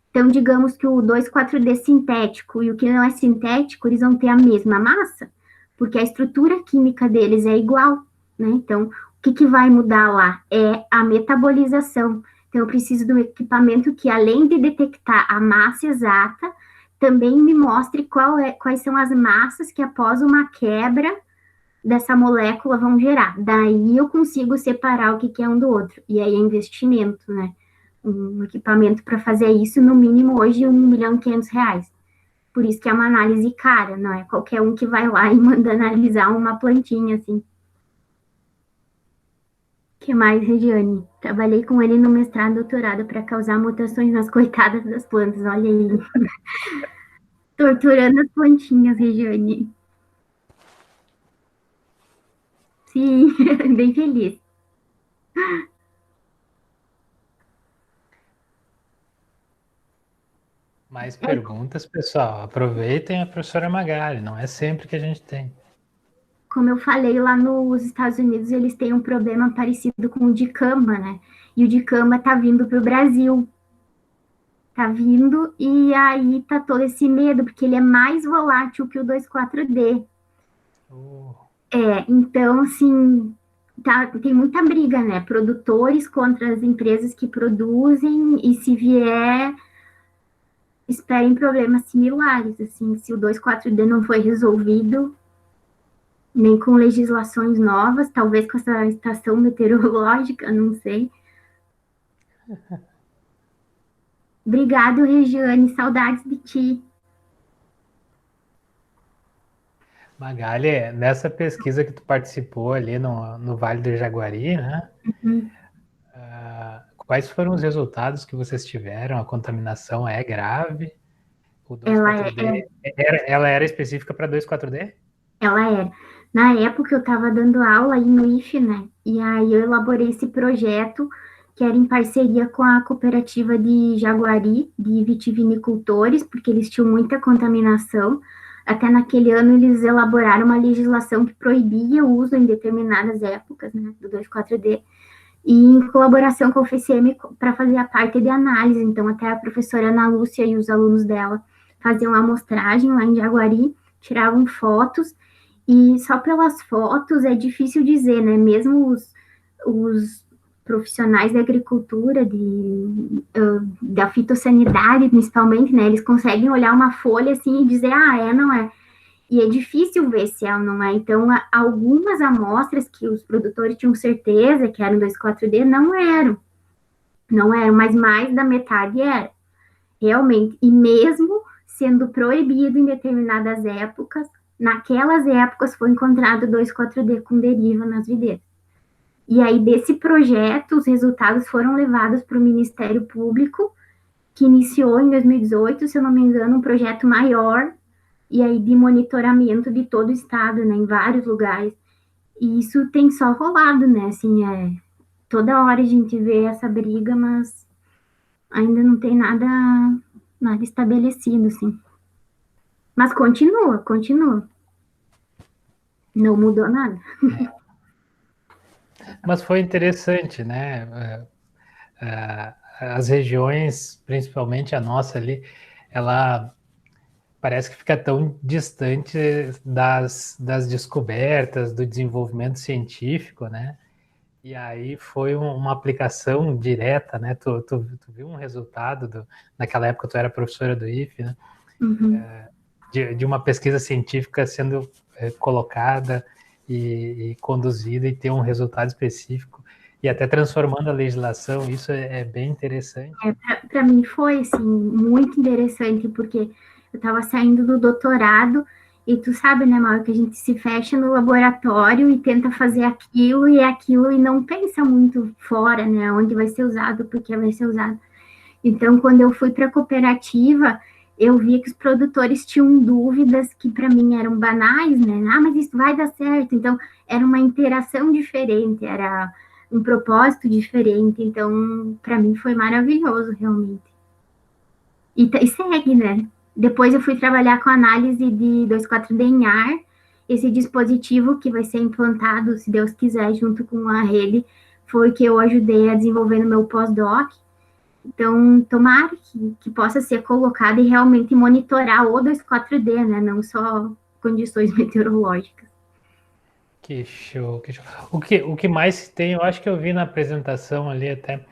Então, digamos que o 2,4-D sintético e o que não é sintético, eles vão ter a mesma massa, porque a estrutura química deles é igual, né? Então, o que vai mudar lá é a metabolização. Então, eu preciso de um equipamento que, além de detectar a massa exata, também me mostre quais são as massas que, após uma quebra, dessa molécula vão gerar. Daí eu consigo separar o que é um do outro. E aí é investimento, né? Um equipamento para fazer isso, no mínimo hoje, R$ 1.500.000. Por isso que é uma análise cara, não é qualquer um que vai lá e manda analisar uma plantinha, assim. Que mais, Regiane? Trabalhei com ele no mestrado e doutorado para causar mutações nas coitadas das plantas, olha aí. Torturando as plantinhas, Regiane. Sim, bem feliz. Mais perguntas, pessoal? Aproveitem a professora Magali, não é sempre que a gente tem. Como eu falei, lá nos Estados Unidos eles têm um problema parecido com o dicamba, né? E o dicamba tá vindo para o Brasil. Tá vindo e aí tá todo esse medo, porque ele é mais volátil que o 2,4-D. Então, assim, tem muita briga, né? Produtores contra as empresas que produzem, e se vier, esperem problemas similares, assim, se o 2,4-D não foi resolvido, nem com legislações novas, talvez com essa estação meteorológica, não sei. Obrigado, Regiane, saudades de ti. Magali, nessa pesquisa que tu participou ali no Vale do Jaguari, né? Uhum. Quais foram os resultados que vocês tiveram? A contaminação é grave? O Ela 2,4-D, ela era específica para 2,4-D? Ela era. Na época eu estava dando aula aí no IFE, né? E aí eu elaborei esse projeto que era em parceria com a cooperativa de Jaguari, de vitivinicultores, porque eles tinham muita contaminação. Até naquele ano eles elaboraram uma legislação que proibia o uso em determinadas épocas, né, do 2,4-D, e em colaboração com o FCM para fazer a parte de análise. Então até a professora Ana Lúcia e os alunos dela faziam a amostragem lá em Jaguari, tiravam fotos, e só pelas fotos é difícil dizer, né? Mesmo os profissionais da agricultura, da fitossanidade, principalmente, né? Eles conseguem olhar uma folha assim e dizer, não é. E é difícil ver se é ou não é. Então, algumas amostras que os produtores tinham certeza que eram 2,4-D não eram. Não eram, mas mais da metade era. Realmente. E mesmo sendo proibido em determinadas épocas, naquelas épocas foi encontrado 2,4-D com deriva nas videiras. E aí, desse projeto, os resultados foram levados para o Ministério Público, que iniciou em 2018, se eu não me engano, um projeto maior, e aí de monitoramento de todo o estado, né, em vários lugares. E isso tem só rolado, né, assim, toda hora a gente vê essa briga, mas ainda não tem nada estabelecido, assim. Mas continua. Não mudou nada. Mas foi interessante, né? As regiões, principalmente a nossa ali, ela parece que fica tão distante das descobertas, do desenvolvimento científico, né? E aí foi uma aplicação direta, né? Tu viu um resultado naquela época tu era professora do IFE, né? Uhum. De uma pesquisa científica sendo colocada e conduzida e ter um resultado específico e até transformando a legislação, isso é bem interessante. Para mim foi, assim, muito interessante, porque eu estava saindo do doutorado e tu sabe, né, Mauro, que a gente se fecha no laboratório e tenta fazer aquilo e não pensa muito fora, né, onde vai ser usado, por que vai ser usado. Então, quando eu fui para a cooperativa, eu vi que os produtores tinham dúvidas que para mim eram banais, né? Mas isso vai dar certo. Então, era uma interação diferente, era um propósito diferente. Então, para mim foi maravilhoso, realmente. E segue, né? Depois eu fui trabalhar com análise de 2,4-D em ar, esse dispositivo que vai ser implantado, se Deus quiser, junto com a rede, foi que eu ajudei a desenvolver no meu pós-doc. Então, tomara que possa ser colocado e realmente monitorar o 2,4-D, né? Não só condições meteorológicas. Que show, que show. O que mais tem, eu acho que eu vi na apresentação ali até,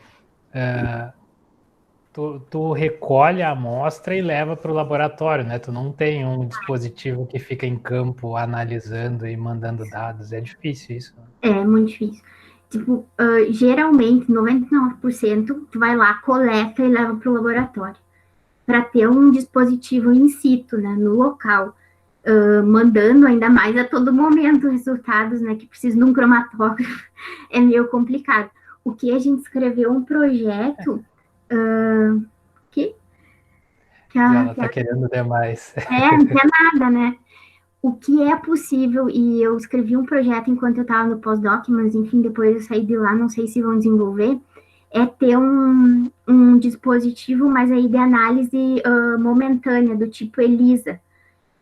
tu recolhe a amostra e leva para o laboratório, né? Tu não tem um dispositivo que fica em campo analisando e mandando dados. É difícil isso. É muito difícil. Tipo, geralmente, 99%, tu vai lá, coleta e leva para o laboratório. Para ter um dispositivo in situ, né, no local, mandando ainda mais a todo momento resultados, né, que precisa de um cromatógrafo, é meio complicado. O que a gente escreveu um projeto que Ela está querendo demais. não é nada, né? O que é possível, e eu escrevi um projeto enquanto eu estava no pós-doc, mas enfim, depois eu saí de lá, não sei se vão desenvolver, é ter um dispositivo, mas aí de análise momentânea, do tipo ELISA.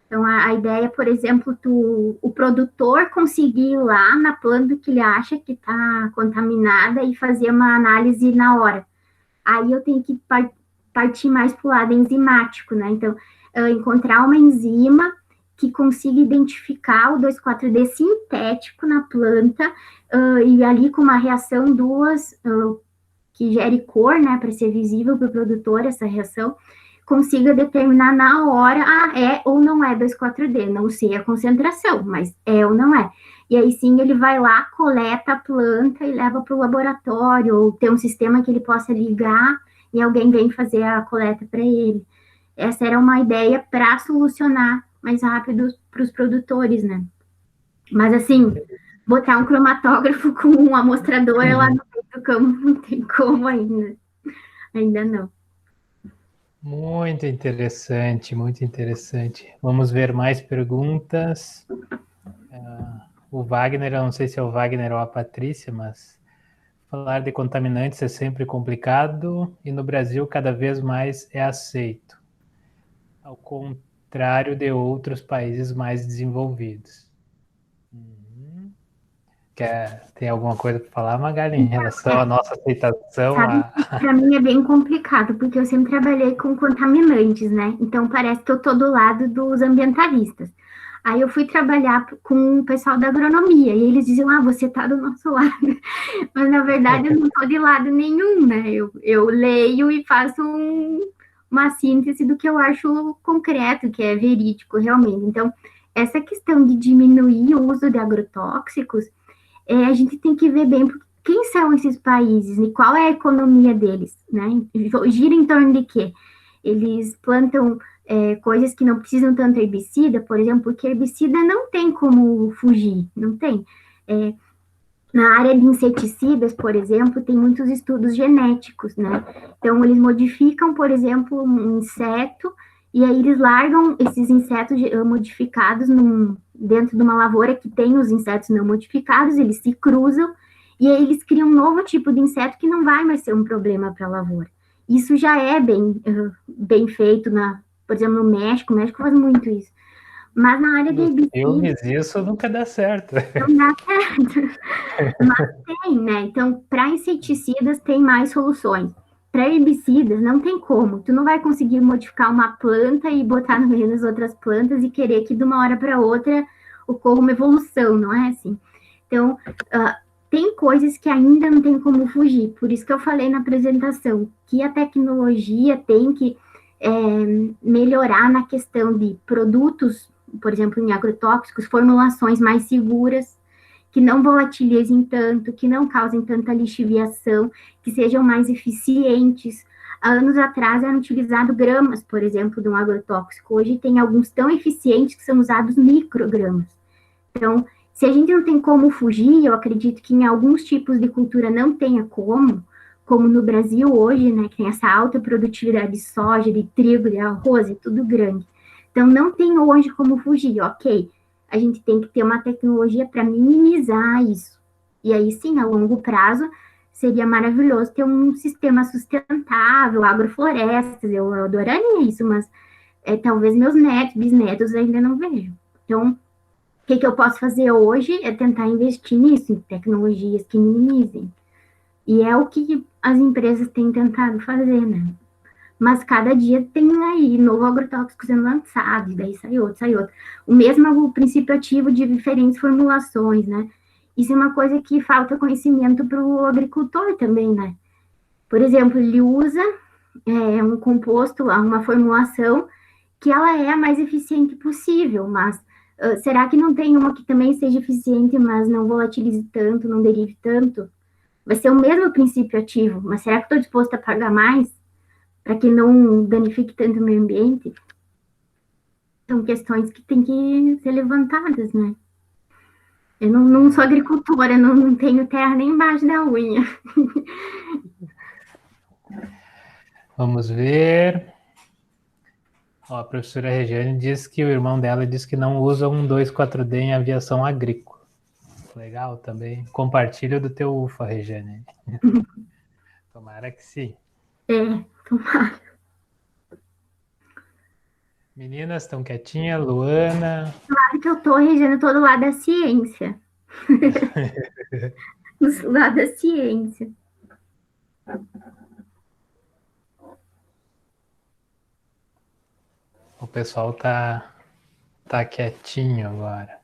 Então, a ideia, por exemplo, o produtor conseguir ir lá na planta que ele acha que está contaminada e fazer uma análise na hora. Aí eu tenho que partir mais para o lado enzimático, né? Então, encontrar uma enzima que consiga identificar o 2,4-D sintético na planta e ali com uma reação que gere cor, né, para ser visível para o produtor essa reação, consiga determinar na hora, é ou não é 2,4-D, não sei a concentração, mas é ou não é. E aí sim ele vai lá, coleta a planta e leva para o laboratório, ou tem um sistema que ele possa ligar e alguém vem fazer a coleta para ele. Essa era uma ideia para solucionar mais rápido para os produtores, né? Mas assim, botar um cromatógrafo com um amostrador lá no meio do campo não tem como ainda. Ainda não. Muito interessante, muito interessante. Vamos ver mais perguntas. O Wagner, eu não sei se é o Wagner ou a Patrícia, mas falar de contaminantes é sempre complicado e no Brasil cada vez mais é aceito, ao contrário de outros países mais desenvolvidos. Tem alguma coisa para falar, Magali, em relação à nossa aceitação? Para mim é bem complicado, porque eu sempre trabalhei com contaminantes, né? Então parece que eu tô do lado dos ambientalistas. Aí eu fui trabalhar com o pessoal da agronomia, e eles diziam, você tá do nosso lado. Mas na verdade eu não tô de lado nenhum, né? Eu leio e faço uma síntese do que eu acho concreto, que é verídico realmente. Então, essa questão de diminuir o uso de agrotóxicos, a gente tem que ver bem quem são esses países e qual é a economia deles, né? Gira em torno de quê? Eles plantam coisas que não precisam tanto herbicida, por exemplo, porque herbicida não tem como fugir, não tem. Na área de inseticidas, por exemplo, tem muitos estudos genéticos, né? Então, eles modificam, por exemplo, um inseto, e aí eles largam esses insetos modificados dentro de uma lavoura que tem os insetos não modificados, eles se cruzam, e aí eles criam um novo tipo de inseto que não vai mais ser um problema para a lavoura. Isso já é bem feito, por exemplo, no México. O México faz muito isso. Mas na área de herbicidas... Isso nunca dá certo. Não dá certo. Mas tem, né? Então, para inseticidas tem mais soluções. Para herbicidas, não tem como. Tu não vai conseguir modificar uma planta e botar no meio das outras plantas e querer que de uma hora para outra ocorra uma evolução, não é assim? Então, tem coisas que ainda não tem como fugir. Por isso que eu falei na apresentação que a tecnologia tem que melhorar na questão de produtos, por exemplo, em agrotóxicos, formulações mais seguras, que não volatilizem tanto, que não causem tanta lixiviação, que sejam mais eficientes. Há anos atrás eram utilizados gramas, por exemplo, de um agrotóxico. Hoje tem alguns tão eficientes que são usados microgramas. Então, se a gente não tem como fugir, eu acredito que em alguns tipos de cultura não tenha como no Brasil hoje, né, que tem essa alta produtividade de soja, de trigo, de arroz, é tudo grande. Então, não tem hoje como fugir, ok? A gente tem que ter uma tecnologia para minimizar isso. E aí, sim, a longo prazo, seria maravilhoso ter um sistema sustentável, agroflorestas, eu adoraria isso, mas talvez meus netos, bisnetos ainda não vejam. Então, o que eu posso fazer hoje é tentar investir nisso, em tecnologias que minimizem. E é o que as empresas têm tentado fazer, né? Mas cada dia tem aí novo agrotóxico sendo lançado, e daí sai outro, sai outro. O mesmo princípio ativo de diferentes formulações, né? Isso é uma coisa que falta conhecimento para o agricultor também, né? Por exemplo, ele usa um composto, uma formulação que ela é a mais eficiente possível, mas será que não tem uma que também seja eficiente, mas não volatilize tanto, não derive tanto? Vai ser o mesmo princípio ativo, mas será que estou disposta a pagar mais para que não danifique tanto o meio ambiente? São questões que têm que ser levantadas, né? Eu não sou agricultora, não tenho terra nem embaixo da unha. Vamos ver. Ó, a professora Regiane diz que o irmão dela diz que não usa um 2,4-D em aviação agrícola. Legal também. Compartilha do teu UFA, Regiane. Tomara que sim. Tomara. Meninas, estão quietinhas? Luana? Claro que eu estou regendo todo lado da ciência. Do lado da ciência. O pessoal tá quietinho agora.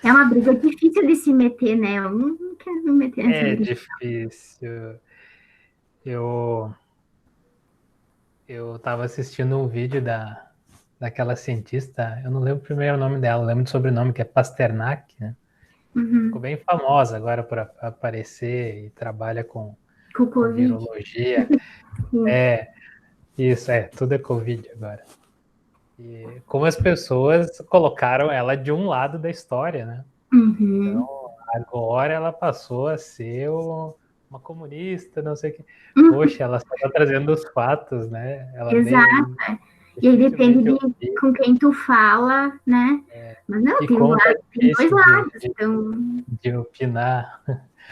É uma briga difícil de se meter, né? Eu não quero me meter nessa É briga. difícil. Eu estava assistindo um vídeo daquela cientista, eu não lembro o primeiro nome dela, eu lembro do sobrenome, que é Pasternak, né? Ficou bem famosa agora por aparecer e trabalha com Com o Covid. virologia. Sim. Isso, tudo é Covid agora. E como as pessoas colocaram ela de um lado da história, né? Então, agora ela passou a ser uma comunista, não sei o que. Poxa, ela só está trazendo os fatos, né? Ela Exato. E aí depende de com quem tu fala, né? Mas não, e tem como é tem dois difícil lados. Então, de opinar.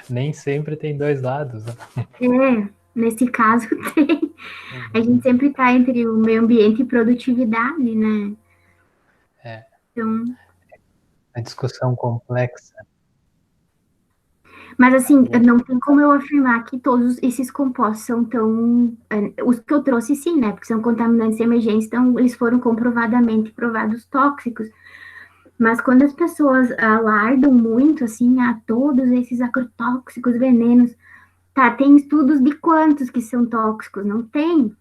Nem sempre tem dois lados. Né? nesse caso tem. A gente sempre está entre o meio ambiente e produtividade, né? Então, A discussão complexa. mas assim, não tem como eu afirmar que todos esses compostos são tão. Os que eu trouxe, sim, né? Porque são contaminantes emergentes, então eles foram comprovadamente provados tóxicos. Mas quando as pessoas alardam muito, assim, a todos esses agrotóxicos, venenos, tá, tem estudos de quantos que são tóxicos? Não tem,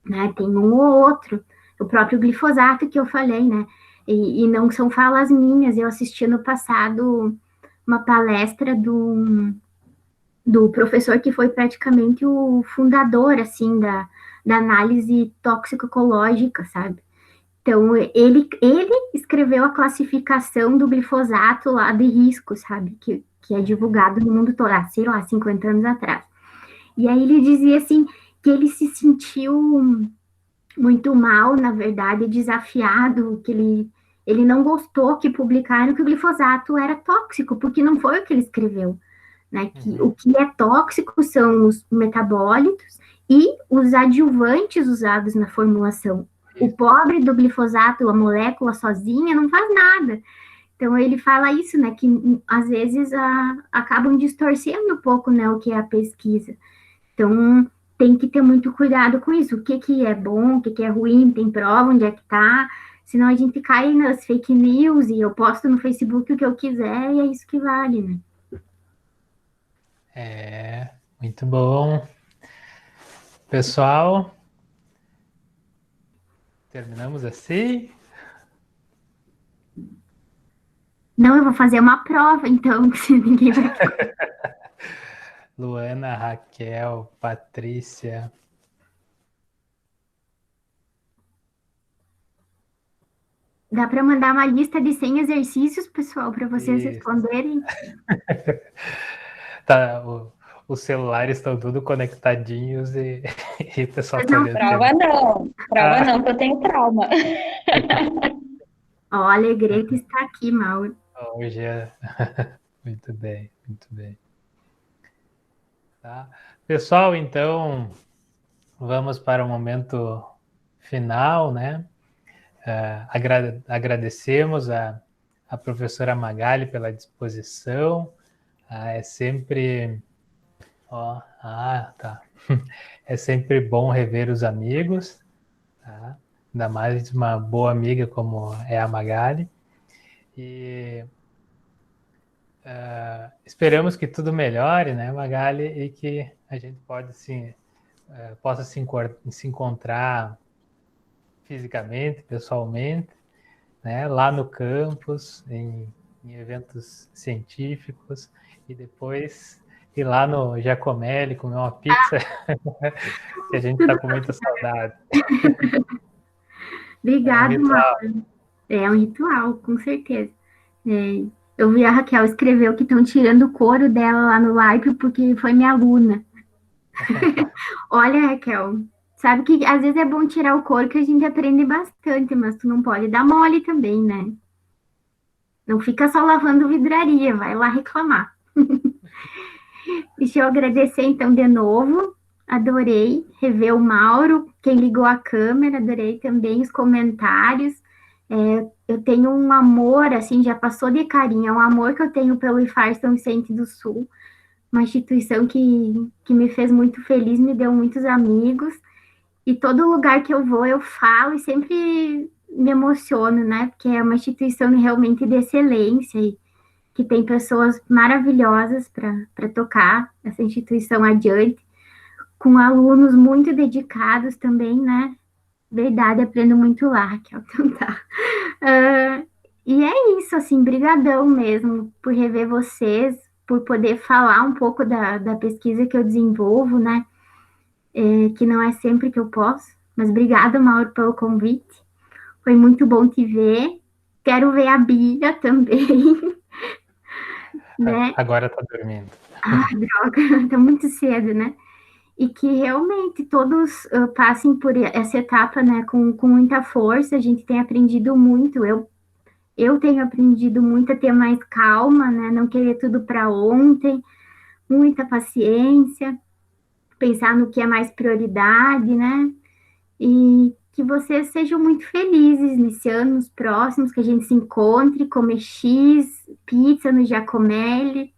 né? Tem um ou outro. O próprio glifosato que eu falei, né? E não são falas minhas. Eu assisti no passado uma palestra do professor que foi praticamente o fundador, assim, da análise toxicológica, sabe? Então, ele escreveu a classificação do glifosato lá de risco, sabe? Que é divulgado no mundo todo, sei lá, 50 anos atrás. E aí ele dizia, assim, que ele se sentiu muito mal, na verdade, desafiado, que ele não gostou que publicaram que o glifosato era tóxico, porque não foi o que ele escreveu. Né, que o que é tóxico são os metabólitos e os adjuvantes usados na formulação. O pobre do glifosato, a molécula sozinha, não faz nada. Então ele fala isso, né, que às vezes acabam distorcendo um pouco, né, o que é a pesquisa. Então tem que ter muito cuidado com isso. O que é bom, o que é ruim, tem prova, onde é que tá. Senão a gente cai nas fake news e eu posto no Facebook o que eu quiser e é isso que vale, né? Muito bom. Pessoal, terminamos assim. Não, eu vou fazer uma prova, então, se ninguém vai. Luana, Raquel, Patrícia. Dá para mandar uma lista de 100 exercícios, pessoal, para vocês Isso. responderem. Tá, os celulares estão tudo conectadinhos e o pessoal tá vendo. Prova não, que eu tenho trauma. Ó, a Alegreta está aqui, Mauro. Hoje muito bem, muito bem. Tá? Pessoal, então vamos para o momento final, né? Agradecemos a professora Magali pela disposição. É sempre tá. É sempre bom rever os amigos, tá? Ainda mais uma boa amiga como é a Magali. E esperamos que tudo melhore, né, Magali, e que a gente pode sim possa se encontrar fisicamente, pessoalmente, né, lá no campus, em eventos científicos, e depois ir lá no Giacomelli comer uma pizza, que a gente está com muita saudade. Obrigado, Mauro. É um ritual, com certeza. Eu vi a Raquel escreveu que estão tirando o couro dela lá no live porque foi minha aluna. Olha, Raquel, sabe que às vezes é bom tirar o couro que a gente aprende bastante, mas tu não pode dar mole também, né? Não fica só lavando vidraria, vai lá reclamar. Deixa eu agradecer então de novo. Adorei rever o Mauro, quem ligou a câmera, adorei também os comentários. Eu tenho um amor, assim, já passou de carinho, é um amor que eu tenho pelo IFAR São Vicente do Sul, uma instituição que me fez muito feliz, me deu muitos amigos, e todo lugar que eu vou eu falo e sempre me emociono, né? Porque é uma instituição realmente de excelência e que tem pessoas maravilhosas para tocar essa instituição adiante, com alunos muito dedicados também, né? Verdade, aprendo muito lá, Raquel. Então tá. E é isso, assim, brigadão mesmo por rever vocês, por poder falar um pouco da pesquisa que eu desenvolvo, né? Que não é sempre que eu posso, mas obrigada, Mauro, pelo convite. Foi muito bom te ver. Quero ver a Bia também, né? Agora tá dormindo. Droga, tá muito cedo, né? E que realmente todos passem por essa etapa, né, com muita força. A gente tem aprendido muito. Eu tenho aprendido muito a ter mais calma, né? Não querer tudo para ontem, muita paciência, pensar no que é mais prioridade, né? E que vocês sejam muito felizes nesse ano, nos próximos, que a gente se encontre, comer X, pizza no Giacomelli.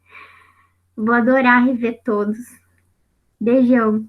Vou adorar rever todos. Beijão.